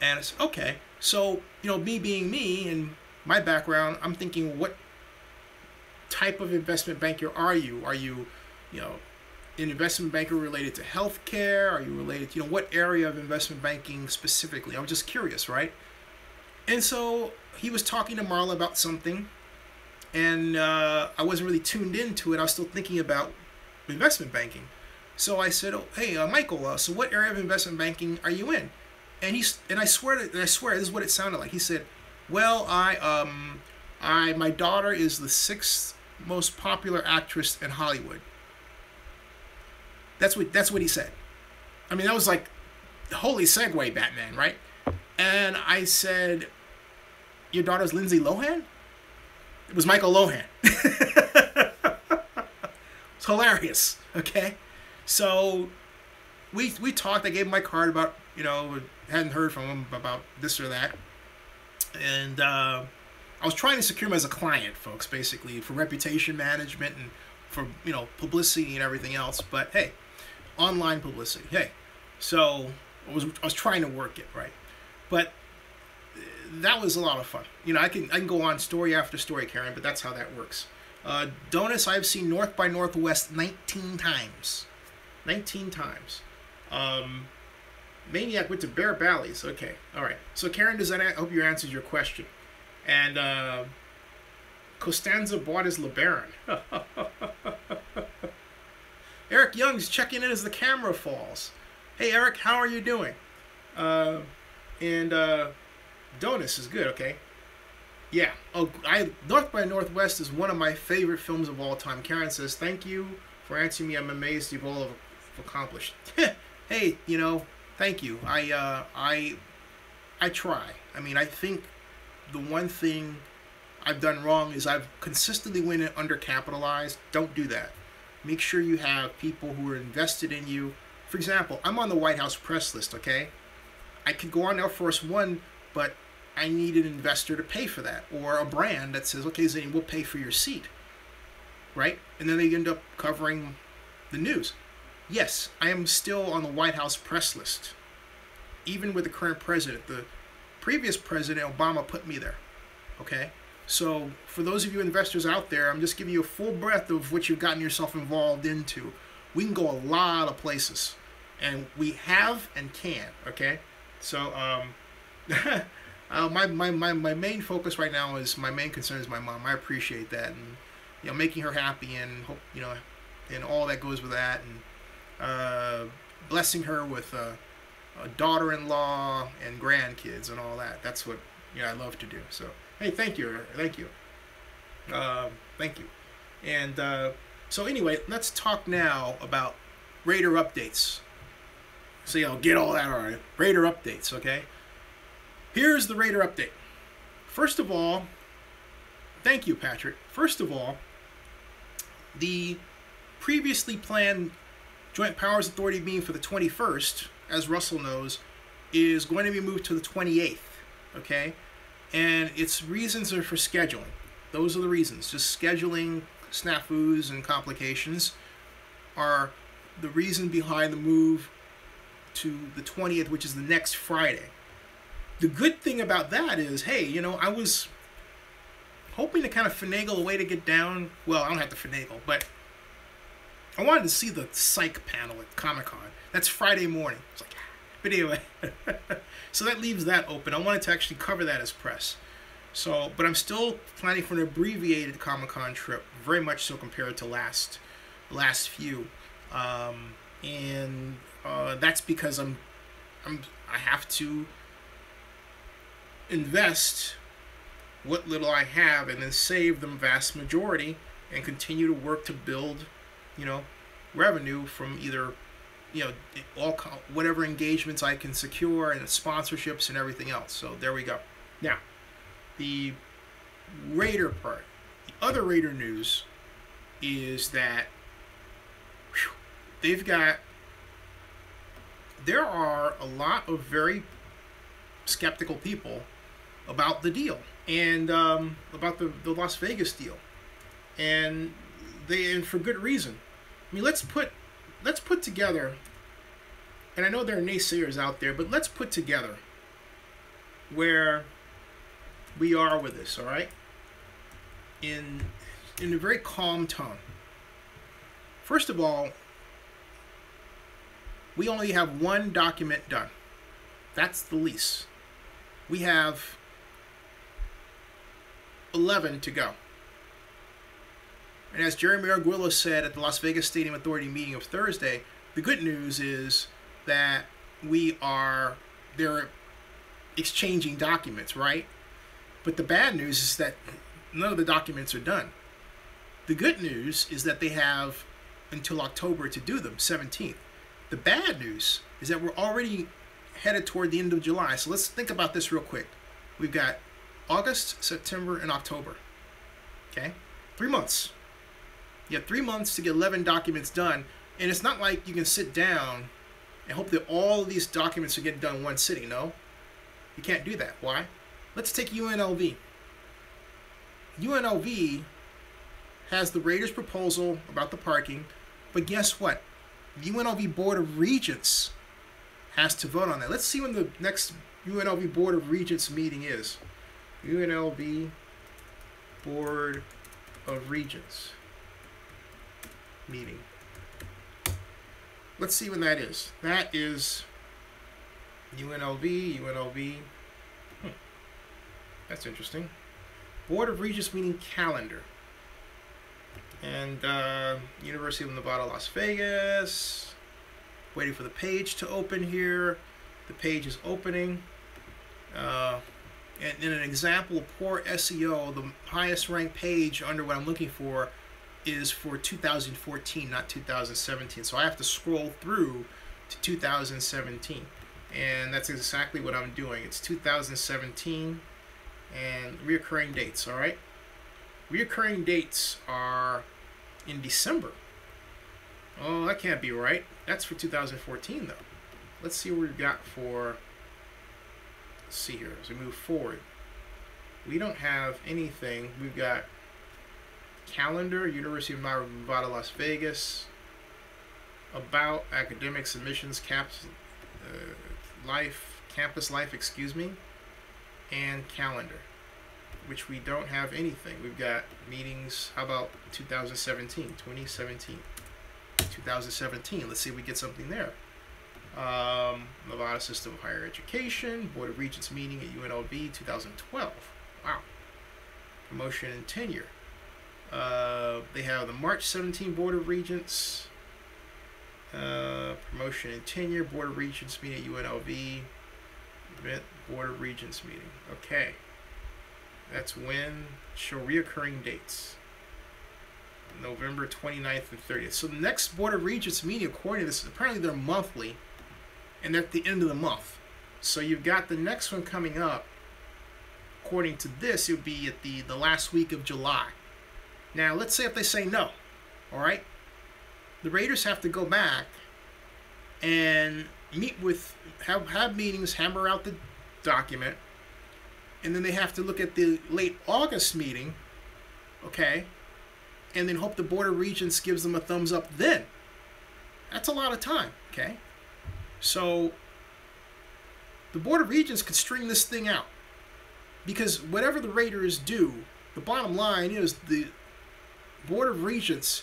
And I said, okay. So, me being me and my background, I'm thinking, what type of investment banker are you? Are you, an investment banker related to healthcare? Are you related to, what area of investment banking specifically? I was just curious, right? And so he was talking to Marla about something, and I wasn't really tuned into it. I was still thinking about investment banking. So I said, oh, hey, Michael, so what area of investment banking are you in? And I swear this is what it sounded like. He said, well, my daughter is the 6th most popular actress in Hollywood. That's what he said. I mean, that was like, holy segue, Batman, right? And I said, your daughter's Lindsay Lohan? It was Michael Lohan. It's hilarious, okay? So we talked. I gave him my card about, hadn't heard from him about this or that. And I was trying to secure him as a client, folks, basically, for reputation management and for, publicity and everything else. But, hey, online publicity, hey. So I was trying to work it, right? But that was a lot of fun. I can go on story after story, Karen, but that's how that works. Donuts, I've seen North by Northwest 19 times. 19 times. Maniac went to Bear Valleys. Okay, all right. So Karen, I hope you answered your question. And Costanza bought his LeBaron. Eric Young's checking in as the camera falls. Hey Eric, how are you doing? And Donuts is good, okay? Yeah. Oh, North by Northwest is one of my favorite films of all time. Karen says, thank you for answering me. I'm amazed you've all accomplished. Hey, thank you. I try. I mean, I think the one thing I've done wrong is I've consistently went undercapitalized. Don't do that. Make sure you have people who are invested in you. For example, I'm on the White House press list, okay? I could go on Air Force One, but I need an investor to pay for that, or a brand that says, okay, Zane, we'll pay for your seat, right? And then they end up covering the news. Yes, I am still on the White House press list, even with the current president. The previous president, Obama, put me there, okay? So for those of you investors out there, I'm just giving you a full breadth of what you've gotten yourself involved into. We can go a lot of places, and we have and can, okay? So my main focus right now is, my main concern is my mom. I appreciate that, and making her happy, and hope, and all that goes with that, and blessing her with a daughter-in-law and grandkids and all that. That's what I love to do. So hey, thank you, thank you. And so anyway, let's talk now about Raider updates. So I'll get all that on it. Raider updates, okay? Here's the Raider update. First of all, thank you, Patrick. First of all, the previously planned Joint Powers Authority meeting for the 21st, as Russell knows, is going to be moved to the 28th, okay? And its reasons are for scheduling. Those are the reasons. Just scheduling snafus and complications are the reason behind the move to the 20th, which is the next Friday. The good thing about that is, hey, I was hoping to kind of finagle a way to get down. Well, I don't have to finagle, but I wanted to see the psych panel at Comic-Con. That's Friday morning. It's like, but anyway. So that leaves that open. I wanted to actually cover that as press. So, but I'm still planning for an abbreviated Comic-Con trip, very much so compared to last few. And that's because I have to invest what little I have and then save the vast majority and continue to work to build, revenue from either, whatever engagements I can secure and sponsorships and everything else. So there we go. Now, the Raider part. The other Raider news is that there are a lot of very skeptical people about the deal and about the Las Vegas deal, and for good reason. I mean, let's put together, and I know there are naysayers out there, but let's put together where we are with this, all right? In a very calm tone. First of all, we only have one document done. That's the lease. We have 11 to go. And as Jeremy Arguello said at the Las Vegas Stadium Authority meeting of Thursday, the good news is that they're exchanging documents, right? But the bad news is that none of the documents are done. The good news is that they have until October to do them, 17th. The bad news is that we're already headed toward the end of July. So let's think about this real quick. We've got August, September, and October. Okay? 3 months. You have 3 months to get 11 documents done, and it's not like you can sit down and hope that all of these documents will get done in one sitting. No, you can't do that. Why? Let's take UNLV. UNLV has the Raiders' proposal about the parking, but guess what? The UNLV Board of Regents has to vote on that. Let's see when the next UNLV Board of Regents meeting is. UNLV Board of Regents meeting. Let's see when that is. That is UNLV. That's interesting. Board of Regents meeting calendar. And University of Nevada, Las Vegas. Waiting for the page to open here. The page is opening. And in an example of poor SEO, the highest ranked page under what I'm looking for is for 2014, not 2017. So I have to scroll through to 2017. And that's exactly what I'm doing. It's 2017 and reoccurring dates, all right? Reoccurring dates are in December. Oh, that can't be right. That's for 2014, though. Let's see what we've got for... Let's see here as we move forward. We don't have anything. We've got calendar, University of Nevada, Las Vegas, about academic submissions, campus life, excuse me, and calendar, which we don't have anything. We've got meetings. How about 2017? Let's see if we get something there. Nevada System of Higher Education, Board of Regents meeting at UNLV 2012. Wow. Promotion and tenure. They have the March 17 Board of Regents. Promotion and tenure, Board of Regents meeting at UNLV. Event, Board of Regents meeting. Okay. That's when. Show reoccurring dates. November 29th and 30th. So the next Board of Regents meeting, according to this, apparently they're monthly, and they're at the end of the month. So you've got the next one coming up. According to this, it would be at the last week of July. Now, let's say if they say no, all right? The Raiders have to go back and meet with, have meetings, hammer out the document, and then they have to look at the late August meeting, okay, and then hope the Board of Regents gives them a thumbs up then. That's a lot of time, okay? So the Board of Regents could string this thing out, because whatever the Raiders do, the bottom line is the Board of Regents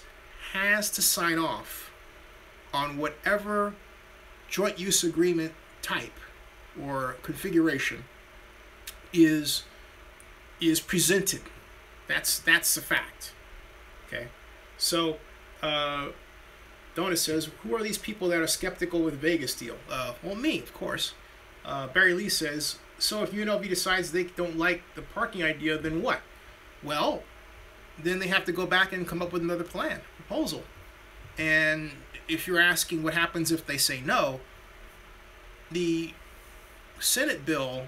has to sign off on whatever joint use agreement type or configuration is presented. That's the fact. Okay, so Donna says, who are these people that are skeptical with Vegas deal? Well, me, of course. Barry Lee says, so if UNLV decides they don't like the parking idea, then what? Well, then they have to go back and come up with another proposal. And if you're asking what happens if they say no, the Senate bill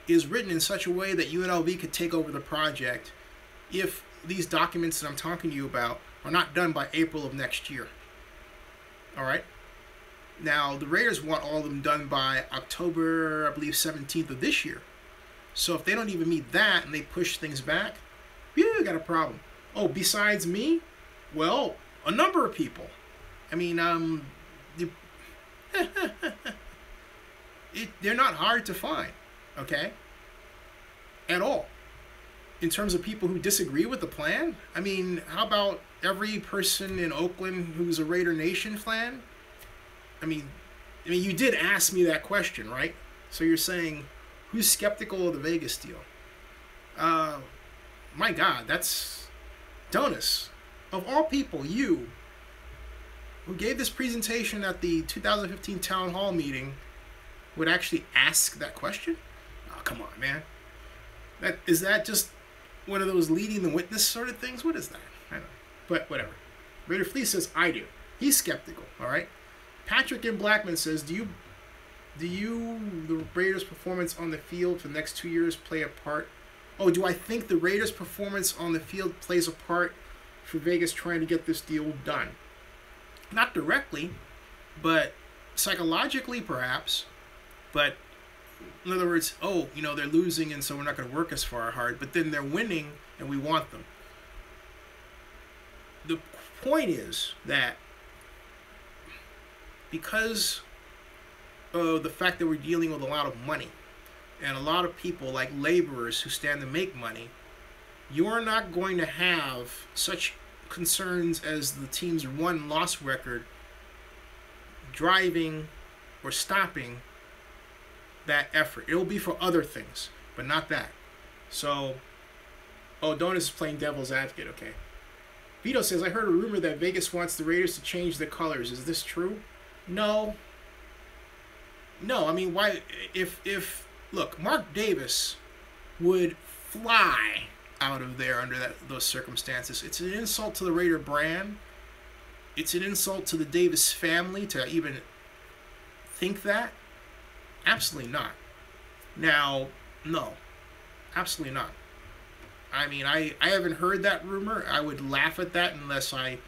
is written in such a way that UNLV could take over the project if these documents that I'm talking to you about are not done by April of next year. All right? Now, the Raiders want all of them done by October, I believe, 17th of this year. So if they don't even meet that and they push things back, you got a problem. Oh, besides me? Well, a number of people. I mean, they're not hard to find, okay? At all. In terms of people who disagree with the plan, I mean, how about every person in Oakland who's a Raider Nation fan? I mean, you did ask me that question, right? So you're saying, who's skeptical of the Vegas deal? My God, that's Donis. Of all people, you, who gave this presentation at the 2015 Town Hall meeting, would actually ask that question? Oh, come on, man. Is that just one of those leading the witness sort of things? What is that? I don't know. But whatever. Raider Flea says, I do. He's skeptical, all right? Patrick M. Blackman says, do the Raiders' performance on the field for the next 2 years play a part? Oh, do I think the Raiders' performance on the field plays a part for Vegas trying to get this deal done? Not directly, but psychologically perhaps. But in other words, oh, they're losing and so we're not going to work as far hard. But then they're winning and we want them. The point is that because of the fact that we're dealing with a lot of money and a lot of people like laborers who stand to make money, you're not going to have such concerns as the team's win-loss record driving or stopping that effort. It'll be for other things, but not that. So, oh, Donis is playing devil's advocate, okay. Vito says, I heard a rumor that Vegas wants the Raiders to change the colors. Is this true? No. No, I mean, why? If look, Mark Davis would fly out of there under those circumstances. It's an insult to the Raider brand. It's an insult to the Davis family to even think that. Absolutely not. Now, no. Absolutely not. I mean, I haven't heard that rumor. I would laugh at that unless I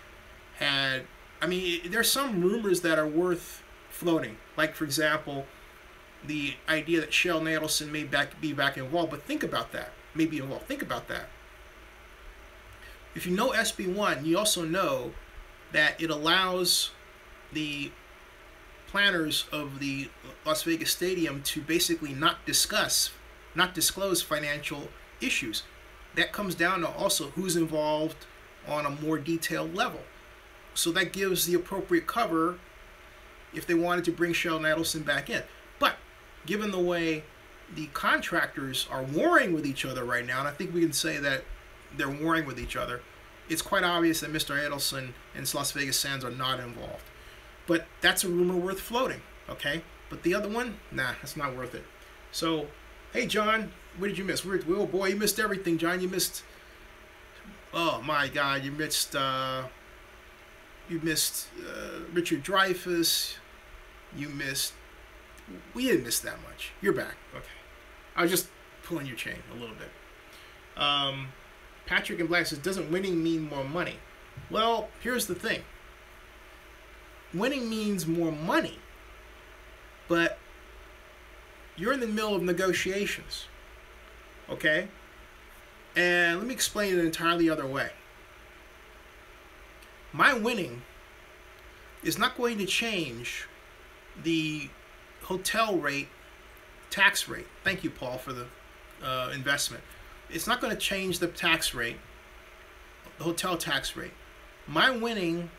had... I mean, there's some rumors that are worth floating. Like, for example, the idea that Shell Nadelson may be back involved. But think about that. Maybe involved. Think about that. If you know SB1, you also know that it allows the planners of the Las Vegas Stadium to basically not disclose financial issues. That comes down to also who's involved on a more detailed level. So that gives the appropriate cover if they wanted to bring Shell Nadelson back in. But given the way the contractors are warring with each other right now, and I think we can say that they're warring with each other, it's quite obvious that Mr. Adelson and Las Vegas Sands are not involved. But that's a rumor worth floating, okay? But the other one, nah, that's not worth it. So, hey, John, what did you miss? Oh, boy, you missed everything, John. You missed, oh, my God, you missed Richard Dreyfuss. You missed, we didn't miss that much. You're back, okay. I was just pulling your chain a little bit. Patrick in Black says, doesn't winning mean more money? Well, here's the thing. Winning means more money, but you're in the middle of negotiations, okay? And let me explain it an entirely other way. My winning is not going to change the hotel rate, tax rate. Thank you, Paul, for the investment. It's not going to change the tax rate, the hotel tax rate. My winning,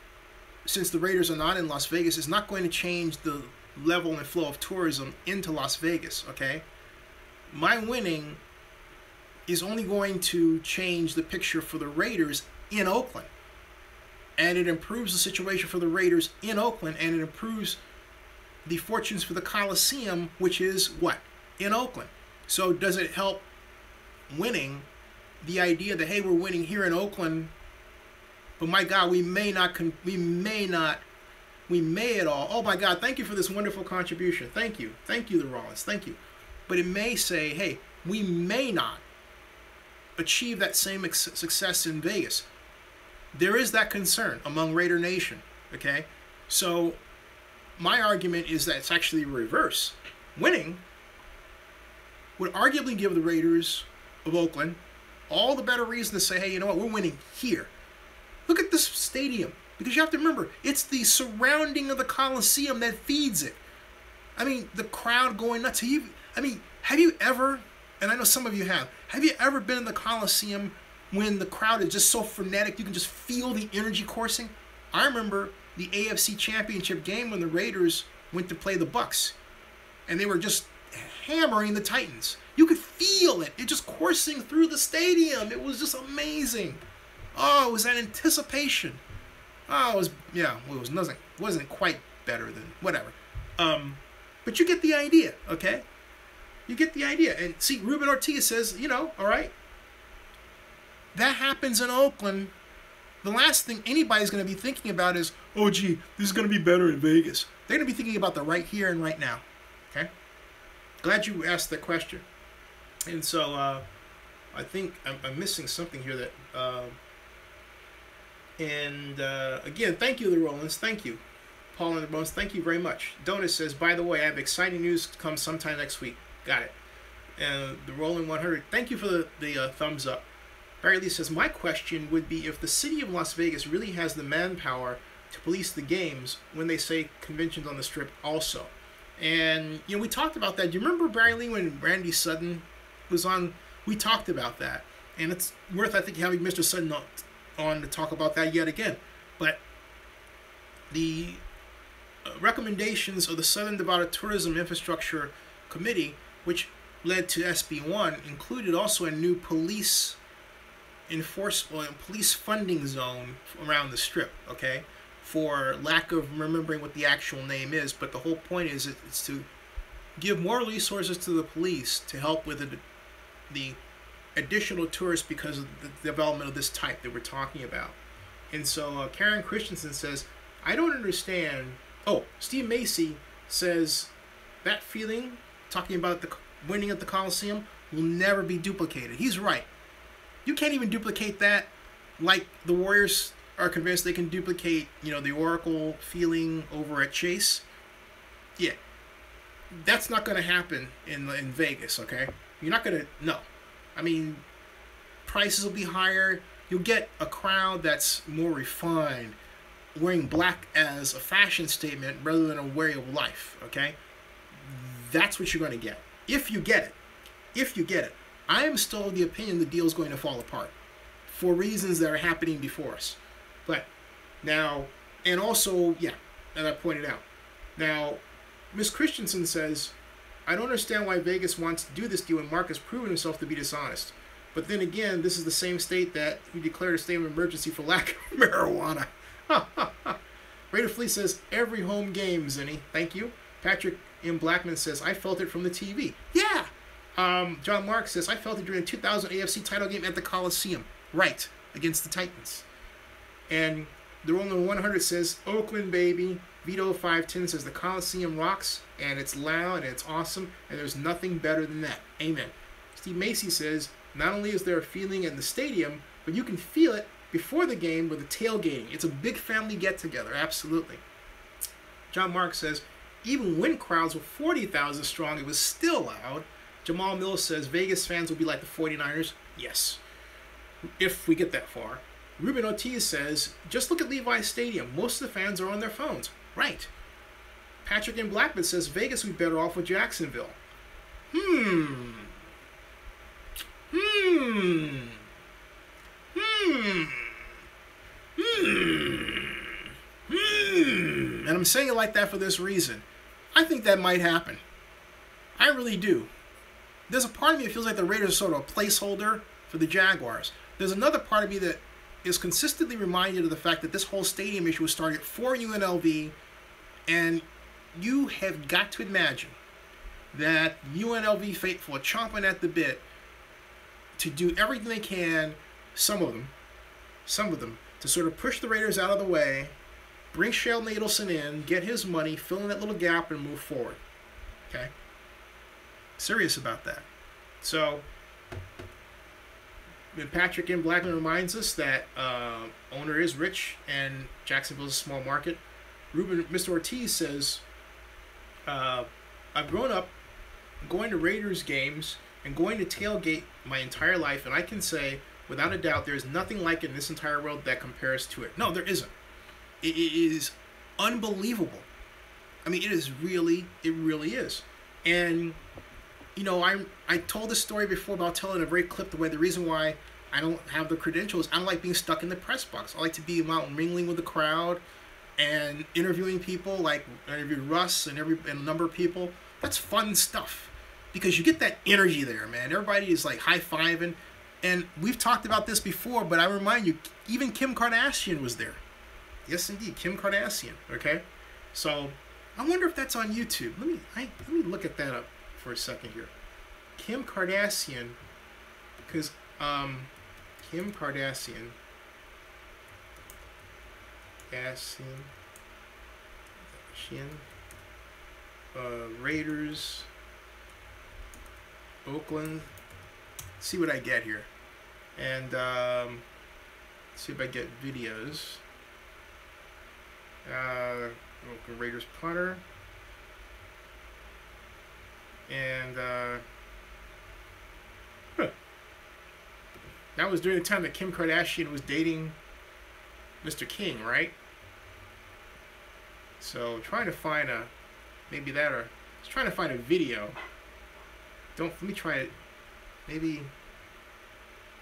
since the Raiders are not in Las Vegas, is not going to change the level and flow of tourism into Las Vegas, okay? My winning is only going to change the picture for the Raiders in Oakland. And it improves the situation for the Raiders in Oakland, and it improves the fortunes for the Coliseum, which is what? In Oakland. So does it help winning the idea that, hey, we're winning here in Oakland, but my God, we may at all. Oh my God, thank you for this wonderful contribution. Thank you, the Rollins, thank you. But it may say, hey, we may not achieve that same success in Vegas. There is that concern among Raider Nation, okay? So my argument is that it's actually reverse. Winning would arguably give the Raiders of Oakland all the better reason to say, hey, you know what, we're winning here. Look at this stadium. Because you have to remember, it's the surrounding of the Coliseum that feeds it. I mean, the crowd going nuts. Have you ever, and I know some of you have you ever been in the Coliseum when the crowd is just so frenetic, you can just feel the energy coursing? I remember the AFC Championship game when the Raiders went to play the Bucks, and they were just hammering the Titans. You could feel it. It just coursing through the stadium. It was just amazing. Oh, it was that anticipation. Oh, it wasn't quite better than whatever. But you get the idea, okay? You get the idea. And see, Ruben Ortiz says, all right, that happens in Oakland. The last thing anybody's going to be thinking about is, oh, gee, this is going to be better in Vegas. They're going to be thinking about the right here and right now, okay? Glad you asked that question. And so I think I'm missing something here that... again, thank you, the Rollins. Thank you. Paul and the Rollins, thank you very much. Donut says, by the way, I have exciting news to come sometime next week. Got it. And the Rolling 100, thank you for the thumbs up. Barry Lee says, my question would be if the city of Las Vegas really has the manpower to police the games when they say conventions on the Strip also. And, we talked about that. Do you remember, Barry Lee, when Randy Sutton was on? We talked about that. And it's worth, I think, having Mr. Sutton on to talk about that yet again. But the recommendations of the Southern Nevada Tourism Infrastructure Committee, which led to SB1, included also a new police funding zone around the Strip, okay? For lack of remembering what the actual name is, but the whole point is it's to give more resources to the police to help with the additional tourists because of the development of this type that we're talking about. And so Karen Christensen says, I don't understand. Oh, Steve Macy says that feeling, talking about the winning at the Coliseum, will never be duplicated. He's right. You can't even duplicate that like the Warriors are convinced they can duplicate, the Oracle feeling over at Chase. Yeah. That's not going to happen in Vegas, okay? You're not going to, no. I mean, prices will be higher. You'll get a crowd that's more refined, wearing black as a fashion statement rather than a way of life, okay? That's what you're going to get. If you get it. If you get it. I am still of the opinion the deal's going to fall apart for reasons that are happening before us. But now, and also, as I pointed out. Now, Ms. Christensen says, I don't understand why Vegas wants to do this deal when Mark has proven himself to be dishonest. But then again, this is the same state that he declared a state of emergency for lack of marijuana. Raider Fleet says, every home game, Zinni. Thank you. Patrick M. Blackman says, I felt it from the TV. Yeah. John Mark says, I felt it during the 2000 AFC title game at the Coliseum. Right. Against the Titans. And the Rolling 100 says, Oakland, baby. Vito 510 says, the Coliseum rocks, and it's loud, and it's awesome, and there's nothing better than that. Amen. Steve Macy says, not only is there a feeling in the stadium, but you can feel it before the game with the tailgating. It's a big family get-together, absolutely. John Mark says, even when crowds were 40,000 strong, it was still loud. Jamal Mills says, Vegas fans will be like the 49ers. Yes, if we get that far. Ruben Ortiz says, just look at Levi's Stadium. Most of the fans are on their phones. Right. Patrick M. Blackman says, Vegas would be better off with Jacksonville. And I'm saying it like that for this reason. I think that might happen. I really do. There's a part of me that feels like the Raiders are sort of a placeholder for the Jaguars. There's another part of me that is consistently reminded of the fact that this whole stadium issue was started for UNLV, and you have got to imagine that UNLV faithful are chomping at the bit to do everything they can, some of them, to sort of push the Raiders out of the way, bring Sheldon Adelson in, get his money, fill in that little gap, and move forward. Okay? Serious about that. So, Patrick M. Blackman reminds us that owner is rich and Jacksonville's a small market. Mr. Ortiz says, I've grown up going to Raiders games and going to tailgate my entire life, and I can say, without a doubt, there's nothing like it in this entire world that compares to it. No, there isn't. It is unbelievable. I mean, it really is. And, you know, I told this story before about telling a very clip the way the reason why I don't have the credentials. I don't like being stuck in the press box. I like to be out mingling with the crowd and interviewing people, like I interviewed Russ and a number of people. That's fun stuff because you get that energy there, man. Everybody is like high-fiving. And we've talked about this before, but I remind you, even Kim Kardashian was there. Yes, indeed, Kim Kardashian, okay? So I wonder if that's on YouTube. Let me look at that up for a second here. Kim Kardashian, because Kim Kardashian, Raiders, Oakland. Let's see what I get here, and see if I get videos. Oakland Raiders punter, and that was during the time that Kim Kardashian was dating Mr. King, right? So trying to find maybe that, or just trying to find a video. Let me try it. Maybe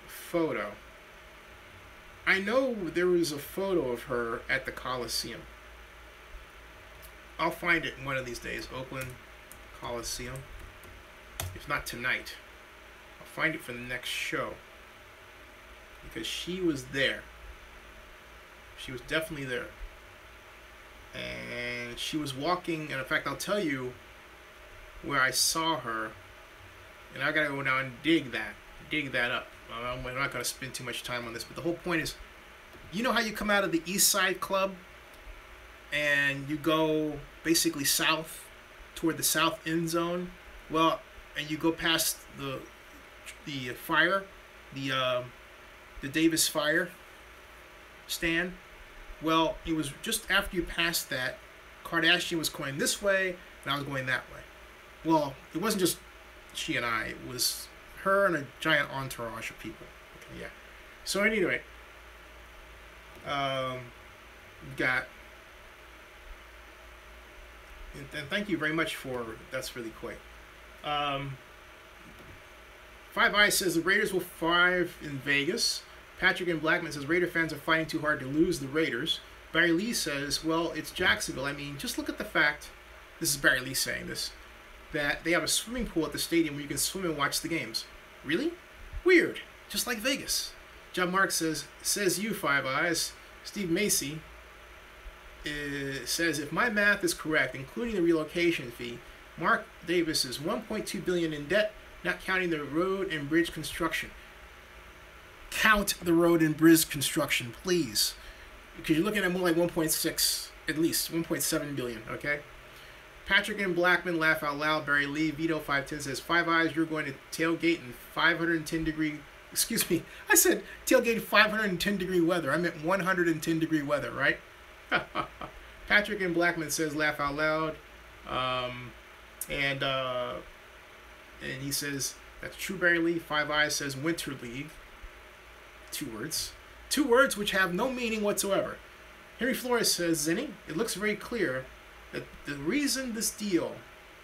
photo. I know there was a photo of her at the Coliseum. I'll find it one of these days. Oakland Coliseum. If not tonight, I'll find it for the next show. Because she was there. She was definitely there. And she was walking, and in fact, I'll tell you where I saw her. And I gotta go down and dig that up. I'm not gonna spend too much time on this, but the whole point is, you know how you come out of the East Side Club and you go basically south toward the south end zone? Well, and you go past the fire, the Davis Fire stand. Well, it was just after you passed that, Kardashian was going this way and I was going that way. Well, it wasn't just she and I, it was her and a giant entourage of people. Okay, yeah. So anyway, we've got, and thank you very much for, that's really quick. Five Eyes says the Raiders will thrive in Vegas. Patrick and Blackman says Raider fans are fighting too hard to lose the Raiders. Barry Lee says, well, it's Jacksonville. I mean, just look at the fact, this is Barry Lee saying this, that they have a swimming pool at the stadium where you can swim and watch the games. Really? Weird. Just like Vegas. John Mark says you, Five Eyes. Steve Macy says, if my math is correct, including the relocation fee, Mark Davis is $1.2 billion in debt, not counting the road and bridge construction. Count the road and bridge construction, please. Because you're looking at more like 1.6, at least 1.7 billion, okay? Patrick and Blackman laugh out loud. Barry Lee, Vito 510 says, Five Eyes, you're going to tailgate in 510 degree, excuse me, I said tailgate 510 degree weather. I meant 110 degree weather, right? Patrick and Blackman says, laugh out loud. And he says, that's true, Barry Lee. Five Eyes says, Winter League. 2 words. 2 words which have no meaning whatsoever. Henry Flores says, Zenny, it looks very clear that the reason this deal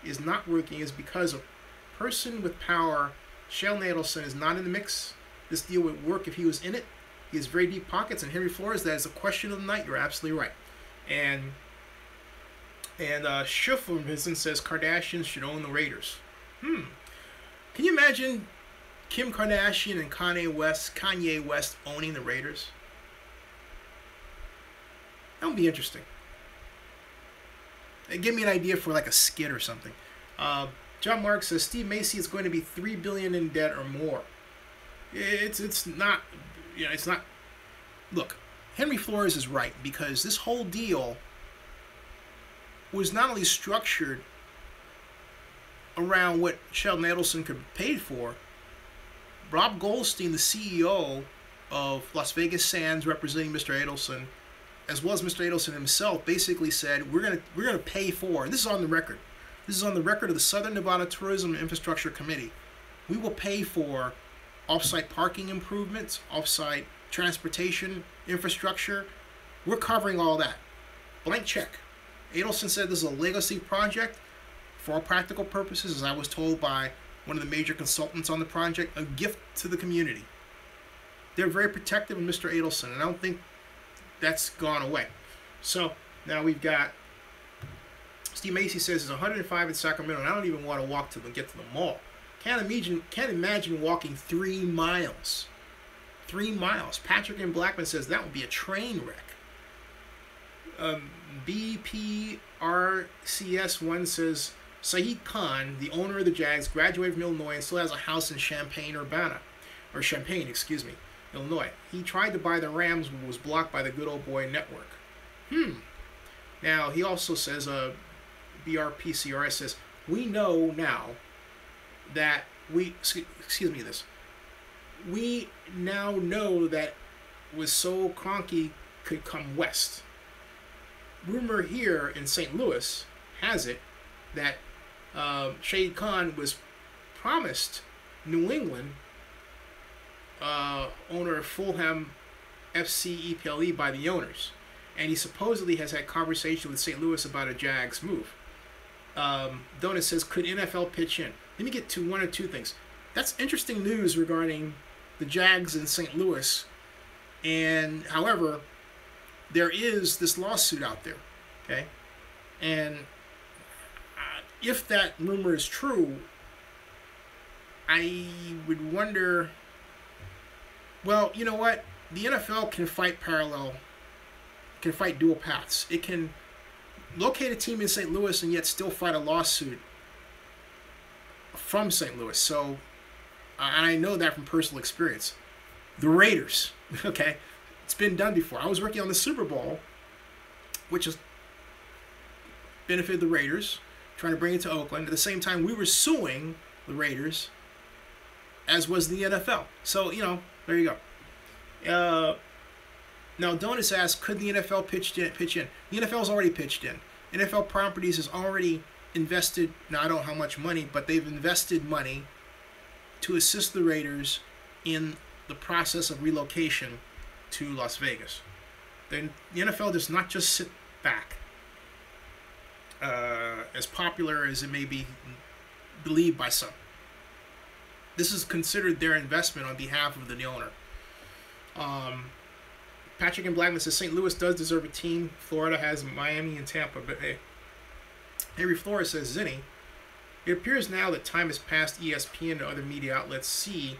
is not working is because a person with power, Shell Nadelson, is not in the mix. This deal would work if he was in it. He has very deep pockets, and Henry Flores, that is the question of the night. You're absolutely right. And Schifflerson says Kardashians should own the Raiders. Can you imagine Kim Kardashian and Kanye West owning the Raiders? That would be interesting. Give me an idea for like a skit or something. John Mark says Steve Macy is going to be $3 billion in debt or more. It's not, you know, it's not. Look, Henry Flores is right, because this whole deal was not only structured around what Sheldon Adelson could be paid for, Rob Goldstein, the CEO of Las Vegas Sands, representing Mr. Adelson, as well as Mr. Adelson himself, basically said we're gonna pay for, and this is on the record. This is on the record of the Southern Nevada Tourism and Infrastructure Committee. We will pay for off-site parking improvements, off-site transportation infrastructure. We're covering all that. Blank check. Adelson said this is a legacy project for all practical purposes, as I was told by one of the major consultants on the project, a gift to the community. They're very protective of Mr. Adelson, and I don't think that's gone away. So now we've got Steve Macy says it's 105 in Sacramento, and I don't even want to walk to get to the mall. Can't imagine walking 3 miles. 3 miles. Patrick and Blackman says that would be a train wreck. BPRCS1 says Saeed Khan, the owner of the Jags, graduated from Illinois and still has a house in Champaign, Illinois. He tried to buy the Rams but was blocked by the Good Old Boy Network. Now, he also says, BRPCRS says, we know now that we now know that was so Kroenke could come west. Rumor here in St. Louis has it that Shahid Khan was promised New England, owner of Fulham FC EPLE, by the owners, and he supposedly has had conversation with St. Louis about a Jags move. Donut says, could NFL pitch in? Let me get to one or two things. That's interesting news regarding the Jags in St. Louis, and however, there is this lawsuit out there, okay? And if that rumor is true, I would wonder, well, you know what? The NFL can fight dual paths. It can locate a team in St. Louis and yet still fight a lawsuit from St. Louis. So, and I know that from personal experience. The Raiders, okay? It's been done before. I was working on the Super Bowl, which has benefited the Raiders, trying to bring it to Oakland. At the same time, we were suing the Raiders, as was the NFL. So, you know, there you go. Now, Donis asks, could the NFL pitch in? The NFL's already pitched in. NFL Properties has already invested, now I don't know how much money, but they've invested money to assist the Raiders in the process of relocation to Las Vegas. The NFL does not just sit back. As popular as it may be believed by some. This is considered their investment on behalf of the owner. Patrick and Blackman says St. Louis does deserve a team. Florida has Miami and Tampa, but hey. Henry Flores says, Zinni, it appears now that time has passed ESPN and other media outlets see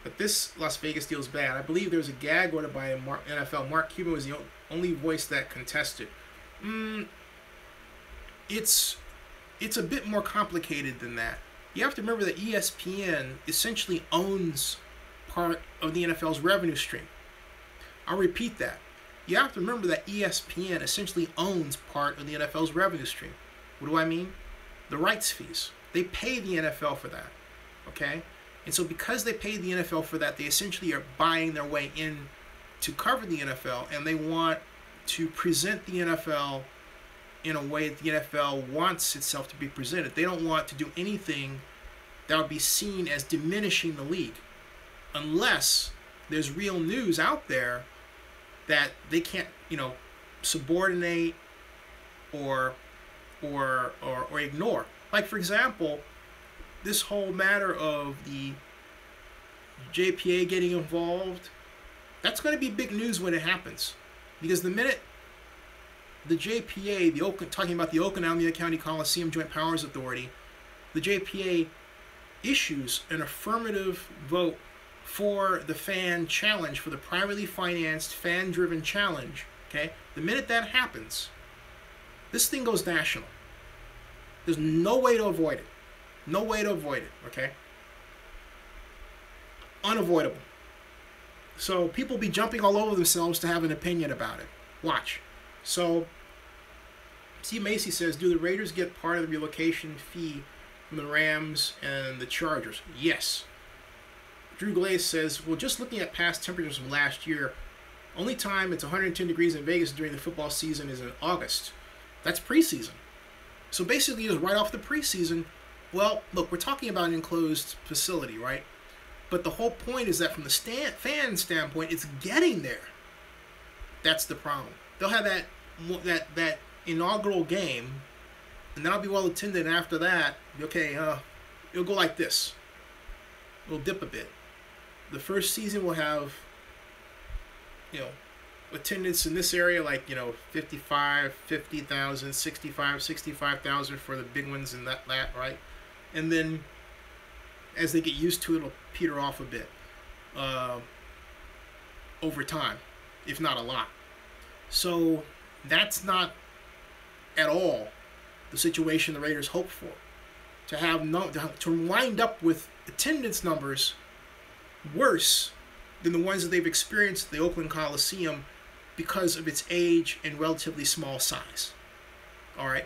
that this Las Vegas deal is bad. I believe there's a gag order by NFL. Mark Cuban was the only voice that contested. It's a bit more complicated than that. You have to remember that ESPN essentially owns part of the NFL's revenue stream. I'll repeat that. You have to remember that ESPN essentially owns part of the NFL's revenue stream. What do I mean? The rights fees. They pay the NFL for that. Okay? And so because they pay the NFL for that, they essentially are buying their way in to cover the NFL, and they want to present the NFL in a way that the NFL wants itself to be presented. They don't want to do anything that would be seen as diminishing the league, unless there's real news out there that they can't, subordinate or ignore. Like, for example, this whole matter of the JPA getting involved, that's going to be big news when it happens. Because the minute the JPA, talking about the Oakland Alameda County Coliseum Joint Powers Authority, the JPA issues an affirmative vote for the fan challenge, for the privately financed, fan-driven challenge, okay? The minute that happens, this thing goes national. There's no way to avoid it. No way to avoid it, okay? Unavoidable. So people be jumping all over themselves to have an opinion about it. Watch. So, Steve Macy says, do the Raiders get part of the relocation fee from the Rams and the Chargers? Yes. Drew Glaze says, well, just looking at past temperatures from last year, only time it's 110 degrees in Vegas during the football season is in August. That's preseason. So basically, just right off the preseason, well, look, we're talking about an enclosed facility, right? But the whole point is that from the fan standpoint, it's getting there. That's the problem. They'll have that inaugural game, and that'll be well attended. And after that, okay, it'll go like this. It'll dip a bit. The first season will have, attendance in this area, like, 55, 50,000, 65,000 for the big ones and that, right? And then as they get used to it, it'll peter off a bit over time, if not a lot. So that's not at all the situation the Raiders hope for. To wind up with attendance numbers worse than the ones that they've experienced at the Oakland Coliseum because of its age and relatively small size. All right.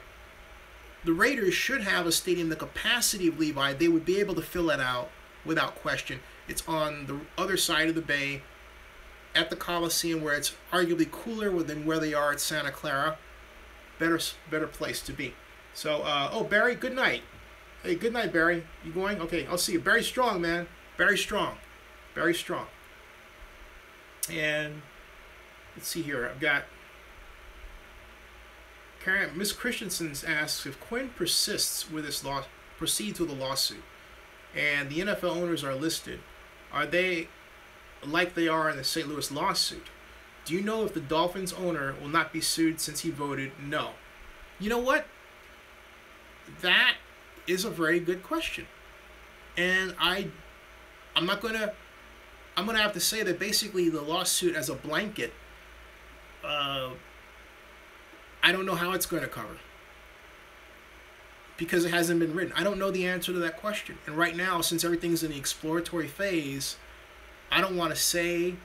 The Raiders should have a stadium the capacity of Levi. They would be able to fill it out without question. It's on the other side of the bay at the Coliseum, where it's arguably cooler than where they are at Santa Clara. Better place to be. So, Barry, good night. Hey, good night, Barry. You going? Okay, I'll see you. Barry Strong, man. Barry Strong. Very strong. And let's see here. I've got Miss Christensen asks, if Quinn proceeds with a lawsuit, and the NFL owners are listed, are they like they are in the St. Louis lawsuit? Do you know if the Dolphins owner will not be sued since he voted no? You know what? That is a very good question, and I'm gonna have to say that basically the lawsuit as a blanket, I don't know how it's going to cover, because it hasn't been written. I don't know the answer to that question. And right now, since everything's in the exploratory phase, I don't want to say.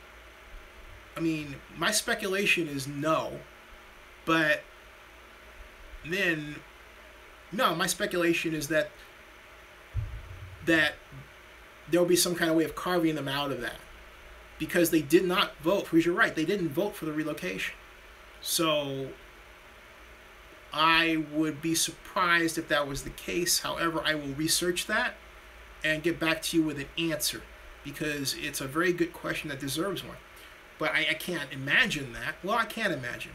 I mean, my speculation is no, but then, no, my speculation is that there'll be some kind of way of carving them out of that, because they did not vote. Because you're right, they didn't vote for the relocation. So I would be surprised if that was the case. However, I will research that and get back to you with an answer, because it's a very good question that deserves one. But I can't imagine that. Well, I can't imagine.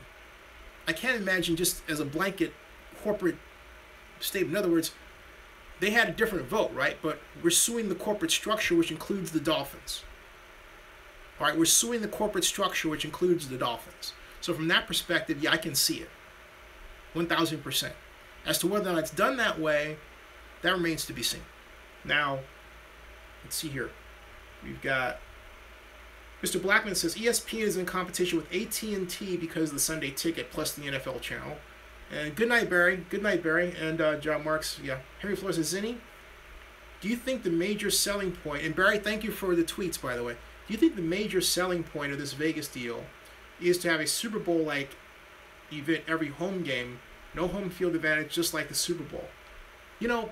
I can't imagine just as a blanket corporate statement. In other words, they had a different vote, right? But we're suing the corporate structure, which includes the Dolphins. All right, we're suing the corporate structure, which includes the Dolphins. So from that perspective, yeah, I can see it. 1,000%. As to whether or not it's done that way, that remains to be seen. Now, let's see here. We've got Mr. Blackman says ESPN is in competition with AT&T because of the Sunday Ticket plus the NFL channel. And good night, Barry. Good night, Barry. And John Marks, yeah. Henry Flores says, Zinni, do you think the major selling point, and Barry, thank you for the tweets, by the way. Do you think the major selling point of this Vegas deal is to have a Super Bowl-like event every home game, no home field advantage, just like the Super Bowl? You know,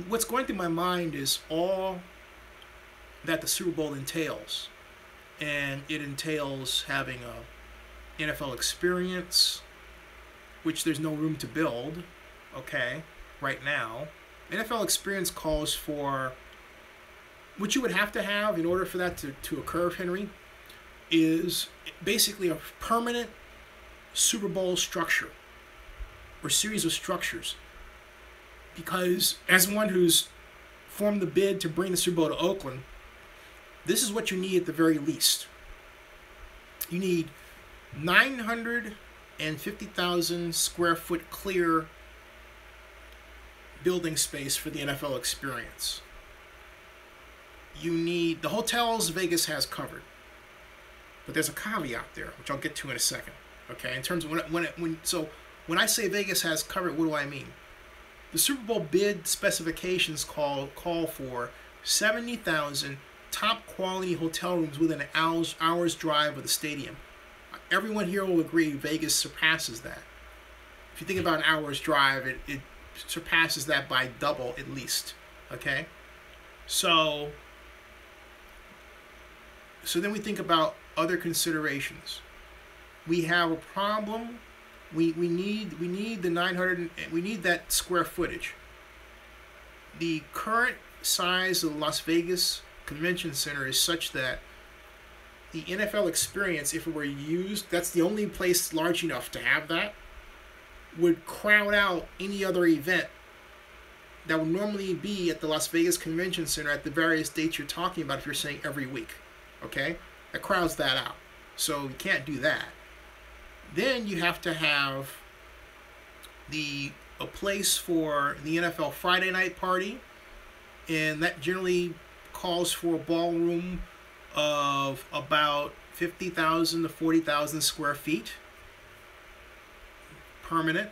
what's going through my mind is all that the Super Bowl entails. And it entails having a NFL experience, which there's no room to build, okay, right now. NFL experience calls for, what you would have to have in order for that to occur, Henry, is basically a permanent Super Bowl structure or series of structures. Because as one who's formed the bid to bring the Super Bowl to Oakland, this is what you need at the very least. You need 950,000 square foot clear building space for the NFL experience. You need, the hotels Vegas has covered, but there's a caveat there, which I'll get to in a second. Okay, in terms of when I say Vegas has covered, what do I mean? The Super Bowl bid specifications call for 70,000 top quality hotel rooms within an hour's drive of the stadium. Everyone here will agree Vegas surpasses that. If you think about an hour's drive, it surpasses that by double at least. Okay? So then we think about other considerations. We have a problem. We need the 900. We need that square footage. The current size of the Las Vegas Convention Center is such that the NFL experience, if it were used, that's the only place large enough to have that, would crowd out any other event that would normally be at the Las Vegas Convention Center at the various dates you're talking about if you're saying every week. Okay? That crowds that out. So you can't do that. Then you have to have a place for the NFL Friday night party, and that generally calls for a ballroom of about 50,000 to 40,000 square feet, permanent.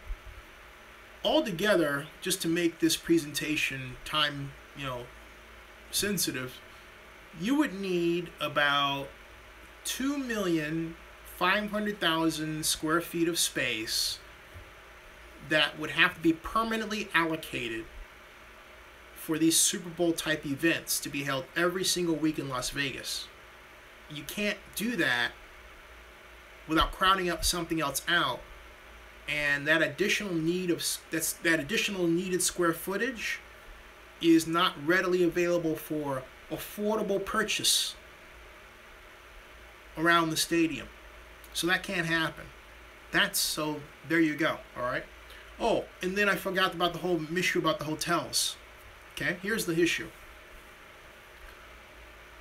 Altogether, just to make this presentation time, sensitive, you would need about 2,500,000 square feet of space that would have to be permanently allocated for these Super Bowl type events to be held every single week in Las Vegas. You can't do that without crowding up something else out, and that additional needed square footage is not readily available for affordable purchase around the stadium. So that can't happen. So there you go. All right. Oh, and then I forgot about the whole issue about the hotels. Okay, here's the issue.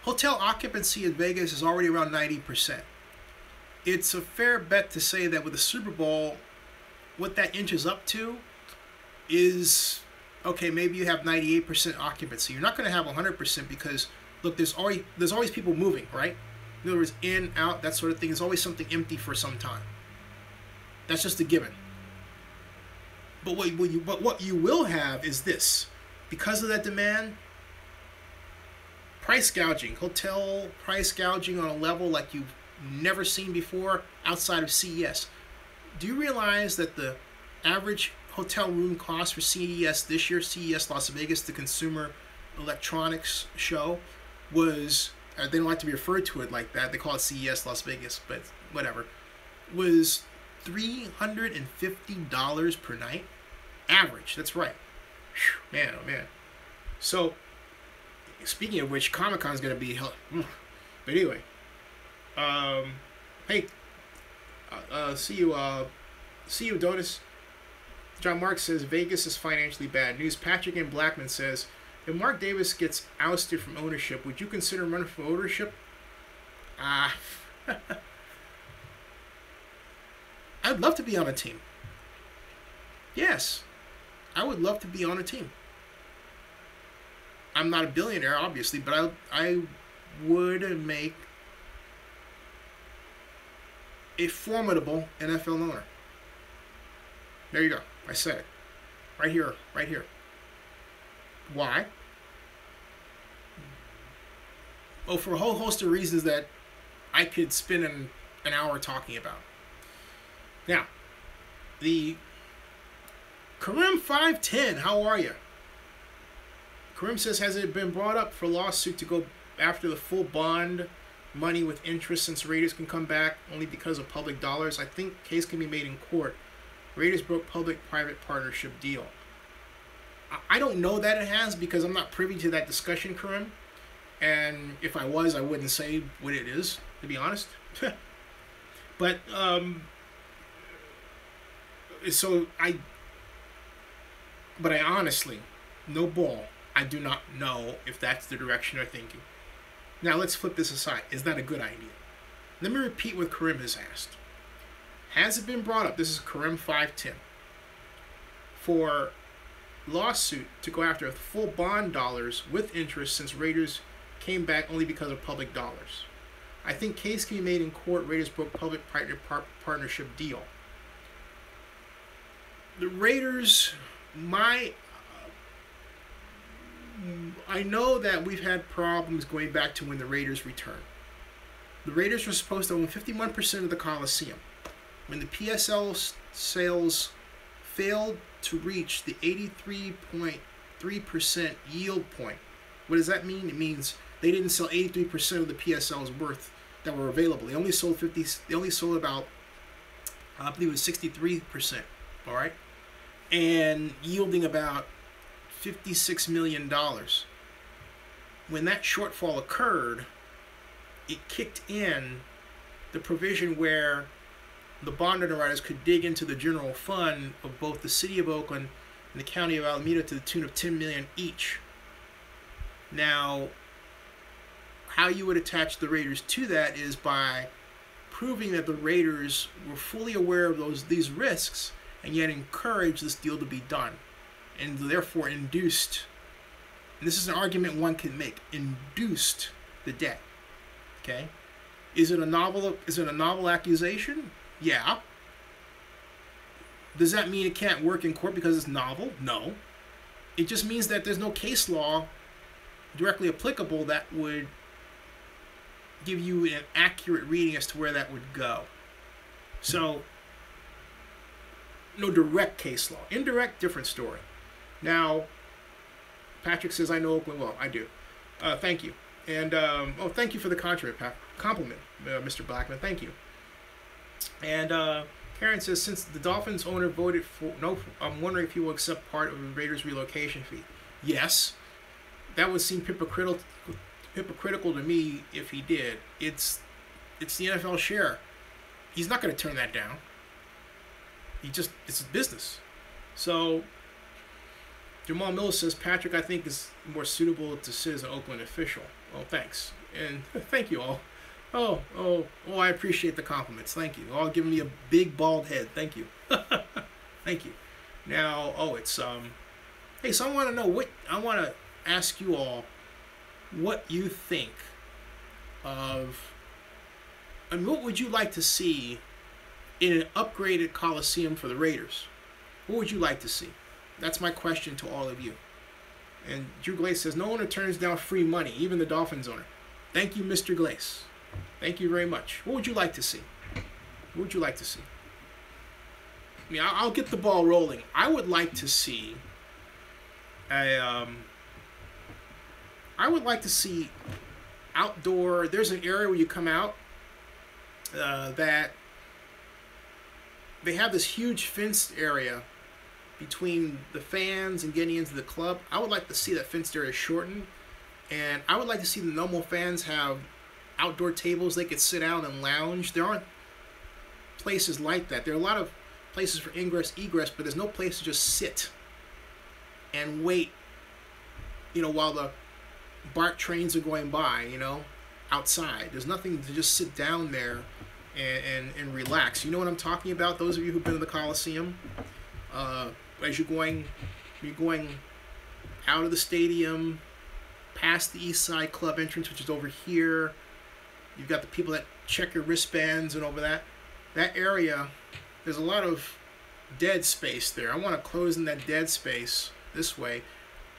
Hotel occupancy in Vegas is already around 90%. It's a fair bet to say that with the Super Bowl, what that inches up to is, okay, maybe you have 98% occupancy. You're not going to have 100% because, look, there's always people moving, right? In other words, in, out, that sort of thing. There's always something empty for some time. That's just a given. But what you will have is this. Because of that demand, price gouging, hotel price gouging on a level like you've never seen before outside of CES. Do you realize that the average hotel room cost for CES this year, CES Las Vegas, the Consumer Electronics Show, was, they don't like to be referred to it like that, they call it CES Las Vegas, but whatever, was $350 per night? Average, that's right. Whew, man, oh man. So, speaking of which, Comic-Con's going to be hell. But anyway, hey, see you, Donis. John Mark says Vegas is financially bad news. Patrick and Blackman says, if Mark Davis gets ousted from ownership, would you consider running for ownership? I'd love to be on a team. Yes, I would love to be on a team. I'm not a billionaire, obviously, but I would make a formidable NFL owner. There you go. I said it. Right here. Right here. Why? Oh, for a whole host of reasons that I could spend an hour talking about. Now, the Karim 510, how are you? Karim says, has it been brought up for lawsuit to go after the full bond money with interest since Raiders can come back only because of public dollars? I think case can be made in court. Raiders broke public-private partnership deal. I don't know that it has because I'm not privy to that discussion, Karim. And if I was, I wouldn't say what it is, to be honest. But, but I honestly, no ball, I do not know if that's the direction they're thinking. Now let's flip this aside. Is that a good idea? Let me repeat what Karim has asked. Has it been brought up, this is Karim 510, for lawsuit to go after full bond dollars with interest since Raiders came back only because of public dollars? I think case can be made in court. Raiders broke public-private partnership deal. The Raiders, I know that we've had problems going back to when the Raiders returned. The Raiders were supposed to own 51% of the Coliseum. When the PSL sales failed to reach the 83.3% yield point. What does that mean? It means they didn't sell 83% of the PSLs worth that were available. They only sold 50. They only sold about, I believe it was 63%. All right, and yielding about $56 million. When that shortfall occurred, it kicked in the provision where the bond underwriters could dig into the general fund of both the city of Oakland and the county of Alameda to the tune of $10 million each. Now, how you would attach the Raiders to that is by proving that the Raiders were fully aware of these risks and yet encouraged this deal to be done, and therefore induced, and this is an argument one can make, induced the debt. Okay, is it a novel accusation? Yeah. Does that mean it can't work in court because it's novel? No. It just means that there's no case law directly applicable that would give you an accurate reading as to where that would go. So, no direct case law. Indirect, different story. Now, Patrick says, I know Oakland well. I do. Thank you. And, thank you for the compliment, Mr. Blackman. Thank you. And Karen says, since the Dolphins owner voted for no, I'm wondering if he will accept part of the Raiders' relocation fee. Yes. That would seem hypocritical to me if he did. It's the NFL share. He's not going to turn that down. It's his business. So Jamal Mills says, Patrick, I think, is more suitable to sit as an Oakland official. Oh, thanks. And thank you all. Oh, I appreciate the compliments. Thank you. All giving me a big bald head. Thank you. Thank you. Now, it's hey, so I want to ask you all what you think of, and what would you like to see in an upgraded Coliseum for the Raiders? What would you like to see? That's my question to all of you. And Drew Glace says, no owner turns down free money, even the Dolphins owner. Thank you, Mr. Glace. Thank you very much. What would you like to see? What would you like to see? I mean, I'll get the ball rolling. I would like to see I would like to see outdoor. There's an area where you come out that they have this huge fenced area between the fans and getting into the club. I would like to see that fenced area shortened, and I would like to see the normal fans have outdoor tables they could sit down and lounge. There aren't places like that. There are a lot of places for ingress, egress, but there's no place to just sit and wait, while the BART trains are going by, outside. There's nothing to just sit down there and relax. You know what I'm talking about? Those of you who've been to the Coliseum, as you're going out of the stadium, past the East Side Club entrance, which is over here. You've got the people that check your wristbands and over that area. There's a lot of dead space there. I want to close in that dead space this way.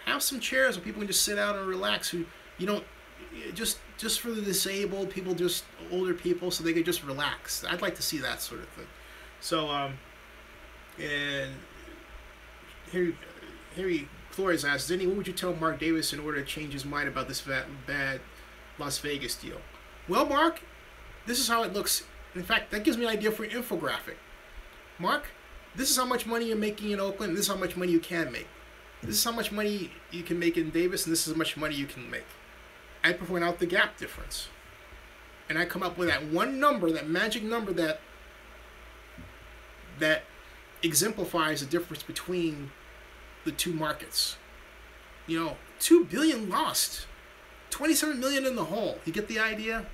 Have some chairs where people can just sit down and relax. Who just for the disabled people, just older people, so they could just relax. I'd like to see that sort of thing. So and Harry Flores asks, Denny, what would you tell Mark Davis in order to change his mind about this bad Las Vegas deal? Well, Mark, this is how it looks. In fact, that gives me an idea for an infographic. Mark, this is how much money you're making in Oakland, and this is how much money you can make. This is how much money you can make in Davis, and this is how much money you can make. I point out the gap difference. And I come up with that one number, that magic number that exemplifies the difference between the two markets. $2 billion lost. $27 million in the hole. You get the idea?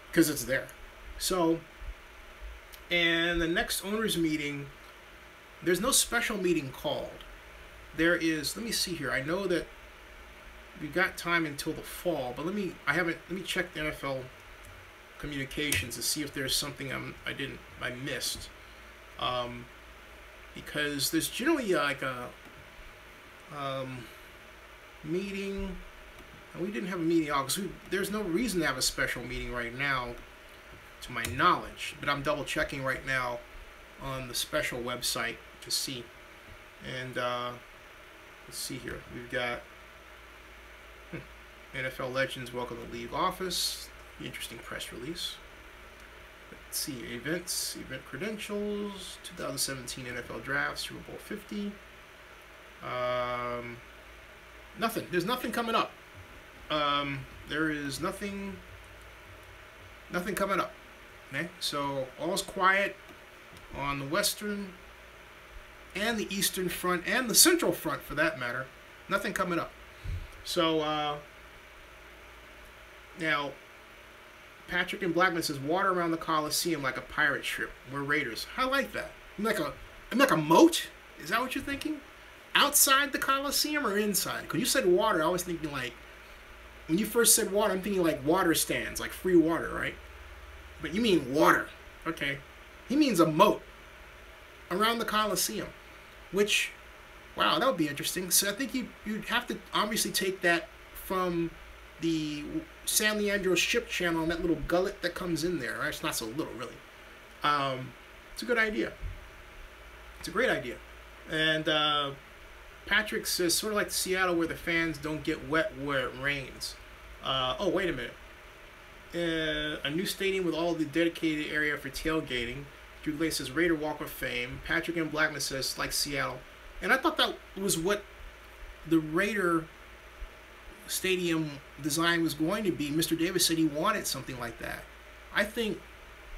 Because it's there. So, and the next owners meeting, there's no special meeting called. There is, let me see here. I know that we've got time until the fall, but let me check the NFL communications to see if there's something I missed. Because there's generally like a meeting, and we didn't have a meeting in August. There's no reason to have a special meeting right now, to my knowledge, but I'm double checking right now on the special website to see. And let's see here. We've got NFL legends welcome to league office. Interesting press release. Let's see, event credentials, 2017 NFL Draft, Super Bowl 50. Nothing. There's nothing coming up. There is nothing coming up. Okay? So all's quiet on the Western and the Eastern Front and the Central Front, for that matter. Nothing coming up. So now, Patrick and Blackman says, water around the Coliseum like a pirate ship. We're Raiders. I like that. I'm like a moat? Is that what you're thinking? Outside the Coliseum or inside? Because you said water, I was thinking like, when you first said water, I'm thinking like water stands, like free water, right? But you mean water. Okay. He means a moat around the Coliseum, which, wow, that would be interesting. So I think you'd have to obviously take that from the San Leandro ship channel and that little gullet that comes in there. Right? It's not so little, really. It's a good idea. It's a great idea. And Patrick says, sort of like Seattle where the fans don't get wet where it rains. Oh, wait a minute. A new stadium with all the dedicated area for tailgating. Drew Glay says, Raider Walk of Fame. Patrick M. Blackman says, like Seattle. And I thought that was what the Raider stadium design was going to be. Mr. Davis said he wanted something like that. I think,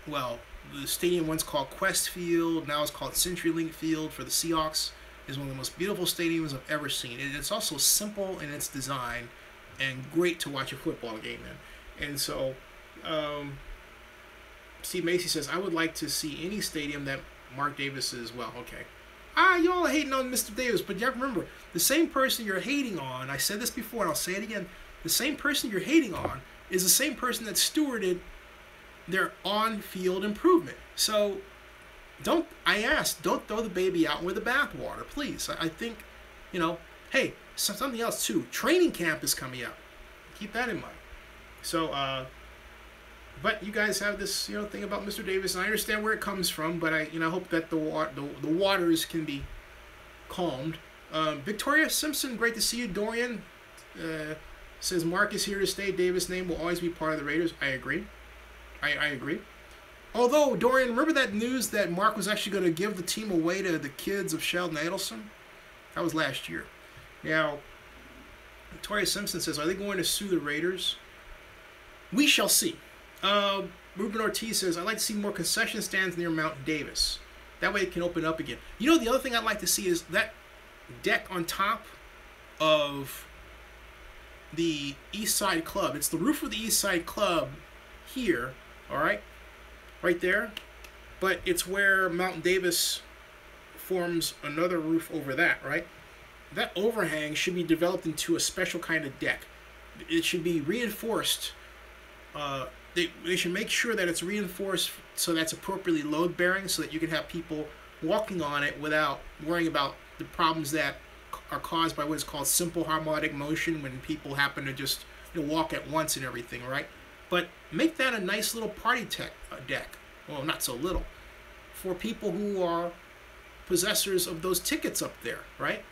well, the stadium once called Quest Field, now it's called CenturyLink Field for the Seahawks, is one of the most beautiful stadiums I've ever seen. It's also simple in its design and great to watch a football game in. And so, Steve Macy says, I would like to see any stadium that Mark Davis is, well, okay. Y'all are hating on Mr. Davis, but you have to remember, the same person you're hating on, I said this before and I'll say it again, the same person you're hating on is the same person that stewarded their on-field improvement. So, don't throw the baby out with the bathwater, please. I think, hey, something else too. Training camp is coming up. Keep that in mind. So, but you guys have this, thing about Mr. Davis, and I understand where it comes from, but I hope that the waters can be calmed. Victoria Simpson, great to see you. Dorian says Mark is here to stay. Davis' name will always be part of the Raiders. I agree. I agree. Although, Dorian, remember that news that Mark was actually going to give the team away to the kids of Sheldon Adelson? That was last year. Now, Victoria Simpson says, are they going to sue the Raiders? We shall see. Ruben Ortiz says, I'd like to see more concession stands near Mount Davis. That way it can open up again. The other thing I'd like to see is that deck on top of the East Side Club. It's the roof of the East Side Club here, all right? Right there. But it's where Mount Davis forms another roof over that, right? That overhang should be developed into a special kind of deck. It should be reinforced. They should make sure that it's reinforced so that's appropriately load-bearing so that you can have people walking on it without worrying about the problems that are caused by what is called simple harmonic motion when people happen to just walk at once and everything, right? But make that a nice little party deck. Well, not so little. For people who are possessors of those tickets up there, right?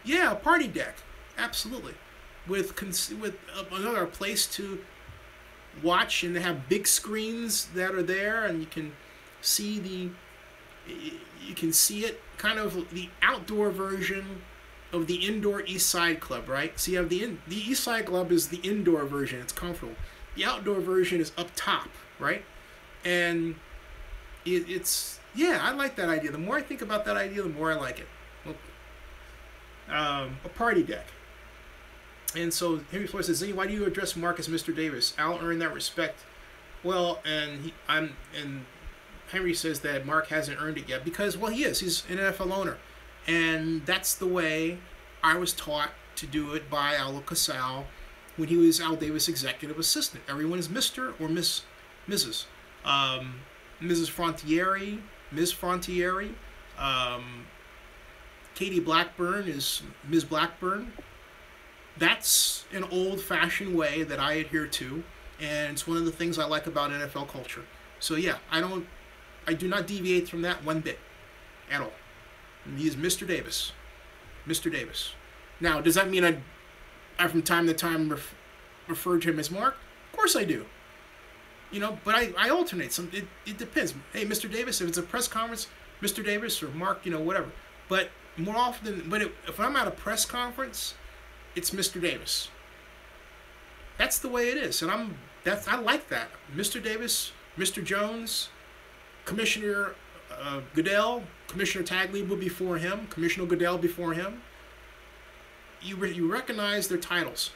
Yeah, a party deck. Absolutely. With another place to watch, and they have big screens that are there, and you can see it kind of the outdoor version of the indoor East Side Club, right? So you have the East Side Club is the indoor version. It's comfortable. The outdoor version is up top, right? And it's I like that idea. The more I think about that idea, the more I like it. A party deck. And so Henry Floyd says, Zinni, why do you address Mark as Mr. Davis? I'll earn that respect. Well, and Henry says that Mark hasn't earned it yet because, well, he is. He's an NFL owner. And that's the way I was taught to do it by Al Casal when he was Al Davis' executive assistant. Everyone is Mr. or Mrs. Mrs. Frontieri, Ms. Frontieri. Katie Blackburn is Ms. Blackburn. That's an old-fashioned way that I adhere to, and it's one of the things I like about NFL culture. So yeah, I do not deviate from that one bit, at all. And he is Mr. Davis. Mr. Davis. Now, does that mean I from time to time refer to him as Mark? Of course I do. You know, but I alternate. It depends. Hey, Mr. Davis, if it's a press conference, Mr. Davis or Mark, you know, whatever. But more often, if I'm at a press conference, it's Mr. Davis. That's the way it is, and I like that. Mr. Davis, Mr. Jones, Commissioner Goodell, Commissioner Tagliabue before him, Commissioner Goodell before him. You recognize their titles.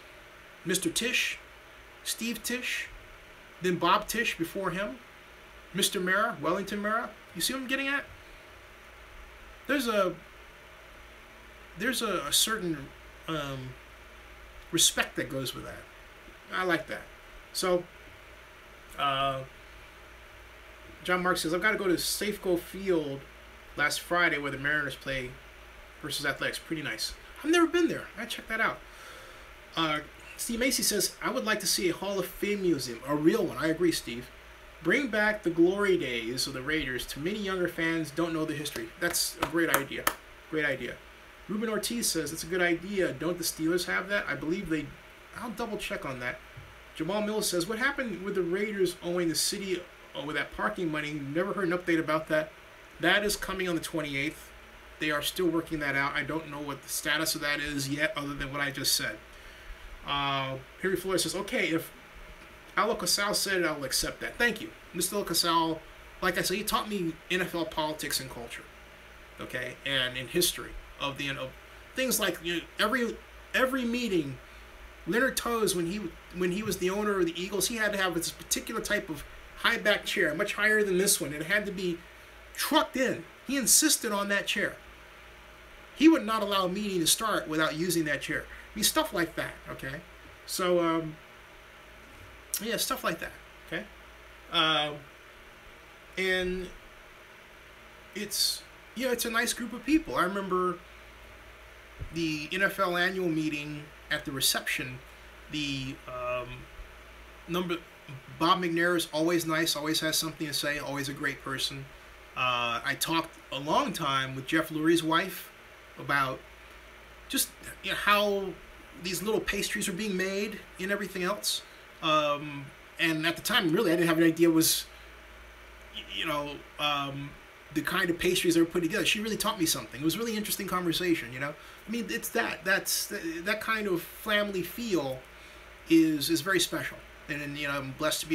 Mr. Tisch, Steve Tisch, then Bob Tisch before him, Mr. Mara, Wellington Mara. You see what I'm getting at? There's a certain respect that goes with that. I like that. So, John Mark says, I've got to go to Safeco Field last Friday where the Mariners play versus Athletics. Pretty nice. I've never been there. I check that out. Steve Macy says, I would like to see a Hall of Fame museum, a real one. I agree, Steve. Bring back the glory days of the Raiders. Too many younger fans don't know the history. That's a great idea. Great idea. Ruben Ortiz says, it's a good idea. Don't the Steelers have that? I believe they... I'll double check on that. Jamal Mills says, what happened with the Raiders owing the city with that parking money? Never heard an update about that. That is coming on the 28th. They are still working that out. I don't know what the status of that is yet other than what I just said. Henry Flores says, okay, if Alo Casal said it, I'll accept that. Thank you. Mr. Casal, like I said, he taught me NFL politics and culture, okay, and in history of things like, you know, every meeting, Leonard Toews, when he was the owner of the Eagles, he had to have this particular type of high back chair, much higher than this one. It had to be trucked in. He insisted on that chair. He would not allow a meeting to start without using that chair. I mean, stuff like that, okay? So, yeah, stuff like that, okay? And it's, yeah, it's a nice group of people. I remember the NFL annual meeting at the reception. Bob McNair is always nice, always has something to say, always a great person. I talked a long time with Jeff Lurie's wife about just, you know, how these little pastries were being made and everything else. And at the time, really, I didn't have an idea was, you know, the kind of pastries they were putting together. She really taught me something. It was a really interesting conversation, you know. I mean, it's that kind of family feel is very special. And you know, I'm blessed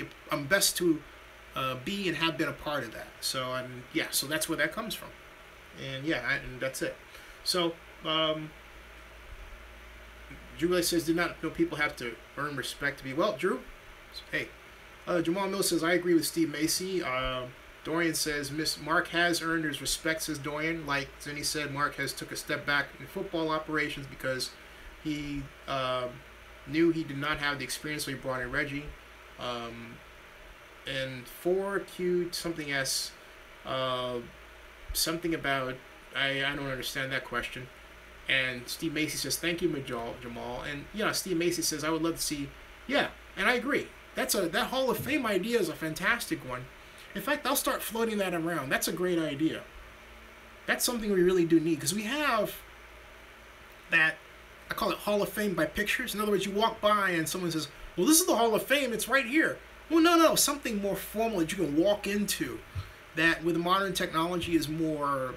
to be and have been a part of that. So so that's where that comes from. And yeah, and that's it. So, Drew really says, did not know people have to earn respect to be, well, Drew, hey. Jamal Mills says, I agree with Steve Macy. Dorian says, Mark has earned his respect, says Dorian. Like Zinni said, Mark has took a step back in football operations because he knew he did not have the experience, so he brought in Reggie. And 4Q something S, something about, I don't understand that question. And Steve Macy says, thank you, Jamal. And, you know, Steve Macy says, I would love to see, yeah, and I agree. That Hall of Fame idea is a fantastic one. In fact, I'll start floating that around. That's a great idea. That's something we really do need, because we have that, I call it Hall of Fame by pictures. In other words, you walk by and someone says, well, this is the Hall of Fame, it's right here. Well, no, something more formal that you can walk into that with modern technology is more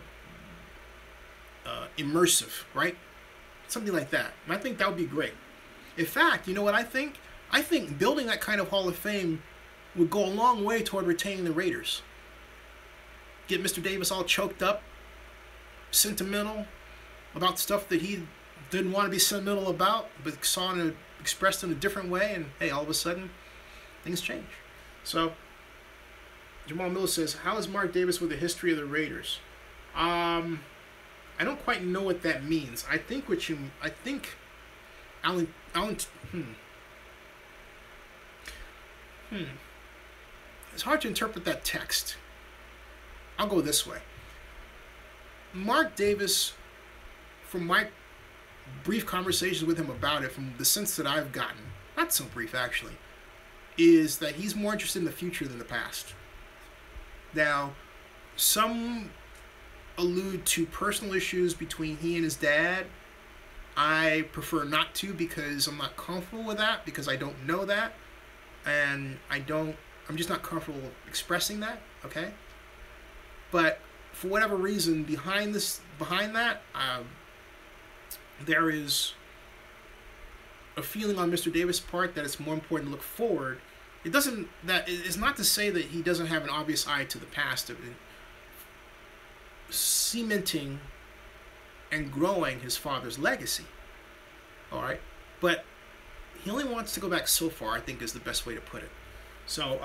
immersive, right? Something like that. And I think that would be great. In fact, you know what I think? I think building that kind of Hall of Fame would go a long way toward retaining the Raiders. Get Mr. Davis all choked up, sentimental about stuff that he didn't want to be sentimental about, but expressed in a different way, and hey, all of a sudden, things change. So, Jamal Mills says, how is Mark Davis with the history of the Raiders? I don't quite know what that means. I think it's hard to interpret that text. I'll go this way. Mark Davis, from my brief conversations with him about it, from the sense that I've gotten, not so brief actually, is that he's more interested in the future than the past. Now, some allude to personal issues between he and his dad. I prefer not to, because I'm not comfortable with that, because I don't know that, and I'm just not comfortable expressing that, okay? But for whatever reason behind that, there is a feeling on Mr. Davis' part that it's more important to look forward. It's not to say that he doesn't have an obvious eye to the past of cementing and growing his father's legacy. All right, but he only wants to go back so far, I think, is the best way to put it. So,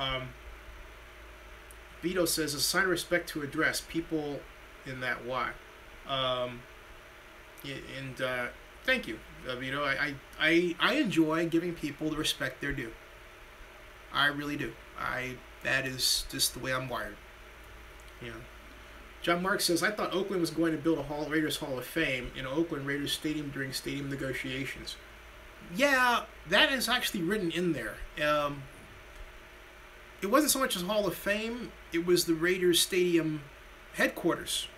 Vito says, a sign of respect to address people in that why. Thank you, Vito. I enjoy giving people the respect they're due. I really do. That is just the way I'm wired. You know. John Mark says, I thought Oakland was going to build a Raiders Hall of Fame in Oakland Raiders Stadium during stadium negotiations. Yeah, that is actually written in there. It wasn't so much as Hall of Fame, it was the Raiders Stadium headquarters.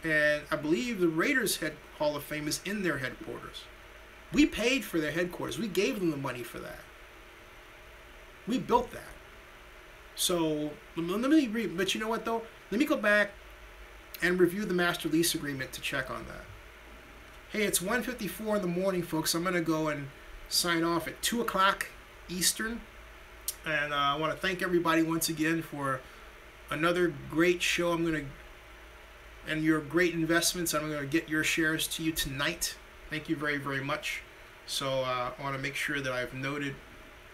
And I believe the Raiders Hall of Fame is in their headquarters. We paid for their headquarters. We gave them the money for that. We built that. So, let me read, but you know what though? Let me go back and review the master lease agreement to check on that. Hey, it's 1:54 in the morning, folks. I'm going to go and sign off at 2 o'clock Eastern. And I want to thank everybody once again for another great show. And your great investments. I'm going to get your shares to you tonight. Thank you very, very much. So I want to make sure that I've noted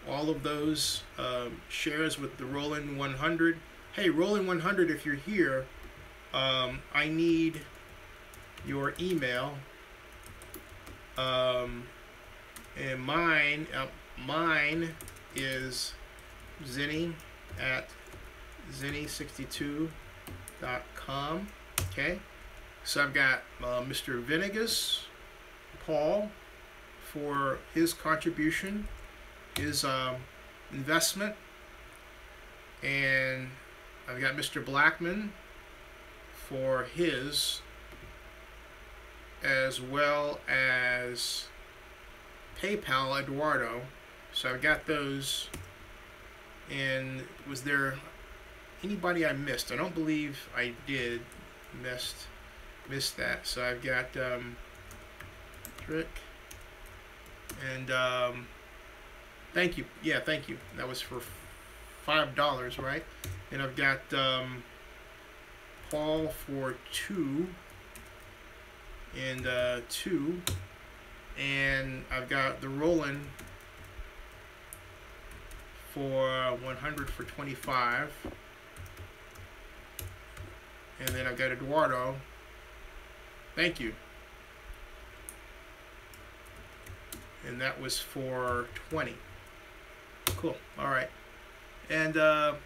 all of those shares with the Roland 100. Hey, Roland 100, if you're here, I need your email. And mine is zinny@zinny62.com. Okay, so I've got Mr. Venegas, Paul, for his contribution, his investment, and I've got Mr. Blackman for his, as well as PayPal Eduardo. So I've got those. And was there anybody I missed? I don't believe I did miss that. So I've got Trick and thank you. Yeah, thank you. That was for $5, right? And I've got Paul for 2 and 2, and I've got the Roland for 100 for 25, and then I've got Eduardo. Thank you. And that was for 20. Cool. All right. And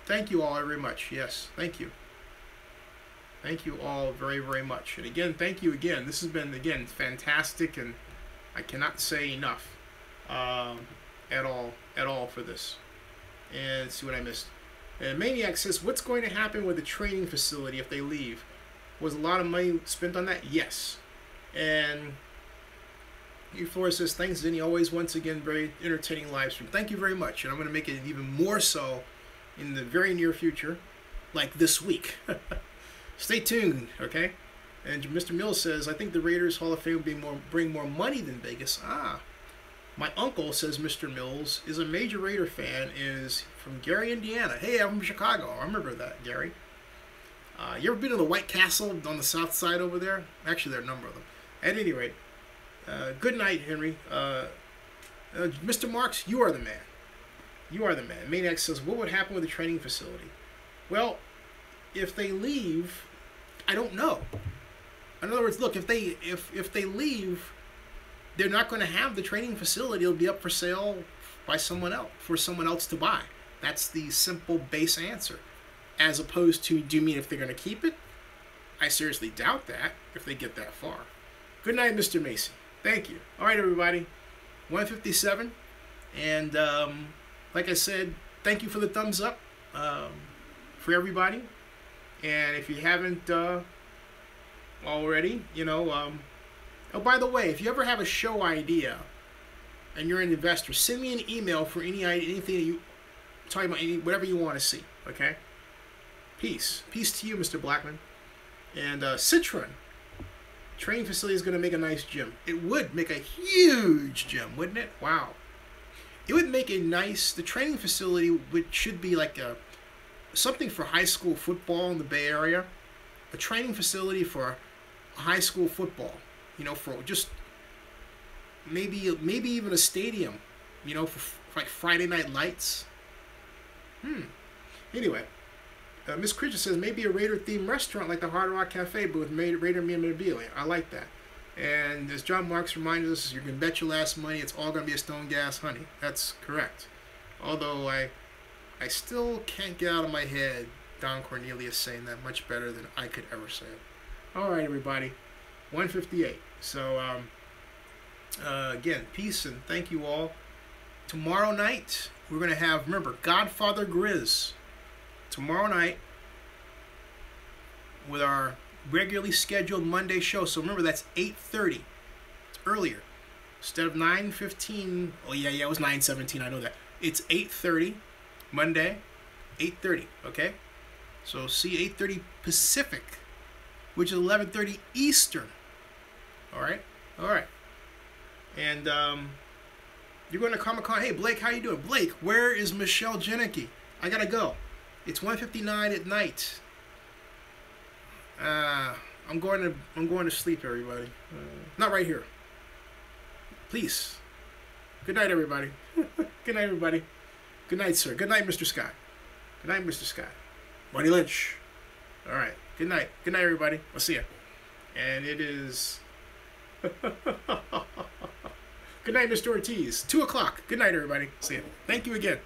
thank you all very much. Yes, thank you. Thank you all very, very much. And again, thank you again. This has been, again, fantastic, and I cannot say enough at all for this. And let's see what I missed. And Maniac says, what's going to happen with the training facility if they leave? Was a lot of money spent on that? Yes. And Flora says, thanks, Zinni. Always, once again, very entertaining live stream. Thank you very much. And I'm going to make it even more so in the very near future, like this week. Stay tuned, okay? And Mr. Mills says, I think the Raiders Hall of Fame will bring more money than Vegas. My uncle, says Mr. Mills, is a major Raider fan, is from Gary, Indiana. Hey, I'm from Chicago. I remember that, Gary. You ever been to the White Castle on the south side over there? Actually, there are a number of them. At any rate, good night, Henry. Mr. Marks, you are the man. You are the man. Maniac says, what would happen with the training facility? Well, if they leave, I don't know. In other words, look, if they leave, they're not going to have the training facility. It'll be up for sale by someone else, for someone else to buy. That's the simple base answer. As opposed to, do you mean if they're going to keep it? I seriously doubt that, if they get that far. Good night, Mr. Macy. Thank you. All right, everybody. 157. And like I said, thank you for the thumbs up for everybody. And if you haven't already, oh, by the way, if you ever have a show idea and you're an investor, send me an email for anything that you talking about, whatever you want to see. Okay. Peace to you, Mr. Blackman. And Citron training facility is going to make a nice gym. It would make a huge gym, wouldn't it? Wow. It would make a nice. The training facility should be like something for high school football in the Bay Area. A training facility for high school football. For just maybe even a stadium. For like Friday Night Lights. Anyway, Miss Creature says maybe a Raider-themed restaurant like the Hard Rock Cafe, but with Raider memorabilia. I like that. And as John Marks reminded us, you can bet your last money it's all going to be a Stone Gas Honey. That's correct. Although I still can't get out of my head Don Cornelius saying that much better than I could ever say it. All right, everybody. 158. So, again, peace and thank you all. Tomorrow night, we're going to have, remember, Godfather Grizz. Tomorrow night, with our regularly scheduled Monday show. So remember, that's 8:30. It's earlier. Instead of 9:15. Oh, yeah, it was 9:17. I know that. It's 8:30. Monday, 8:30. Okay? So see 8:30 Pacific, which is 11:30 Eastern. All right? All right. And you're going to Comic-Con. Hey, Blake, how you doing? Blake, where is Michelle Janicki? I got to go. It's 1:59 at night. I'm going to sleep, everybody. Not right here. Please. Good night, everybody. Good night, everybody. Good night, sir. Good night, Mr. Scott. Good night, Mr. Scott. Marty Lynch. All right. Good night. Good night, everybody. I'll see you. And it is. Good night, Mr. Ortiz. 2 o'clock. Good night, everybody. See you. Thank you again.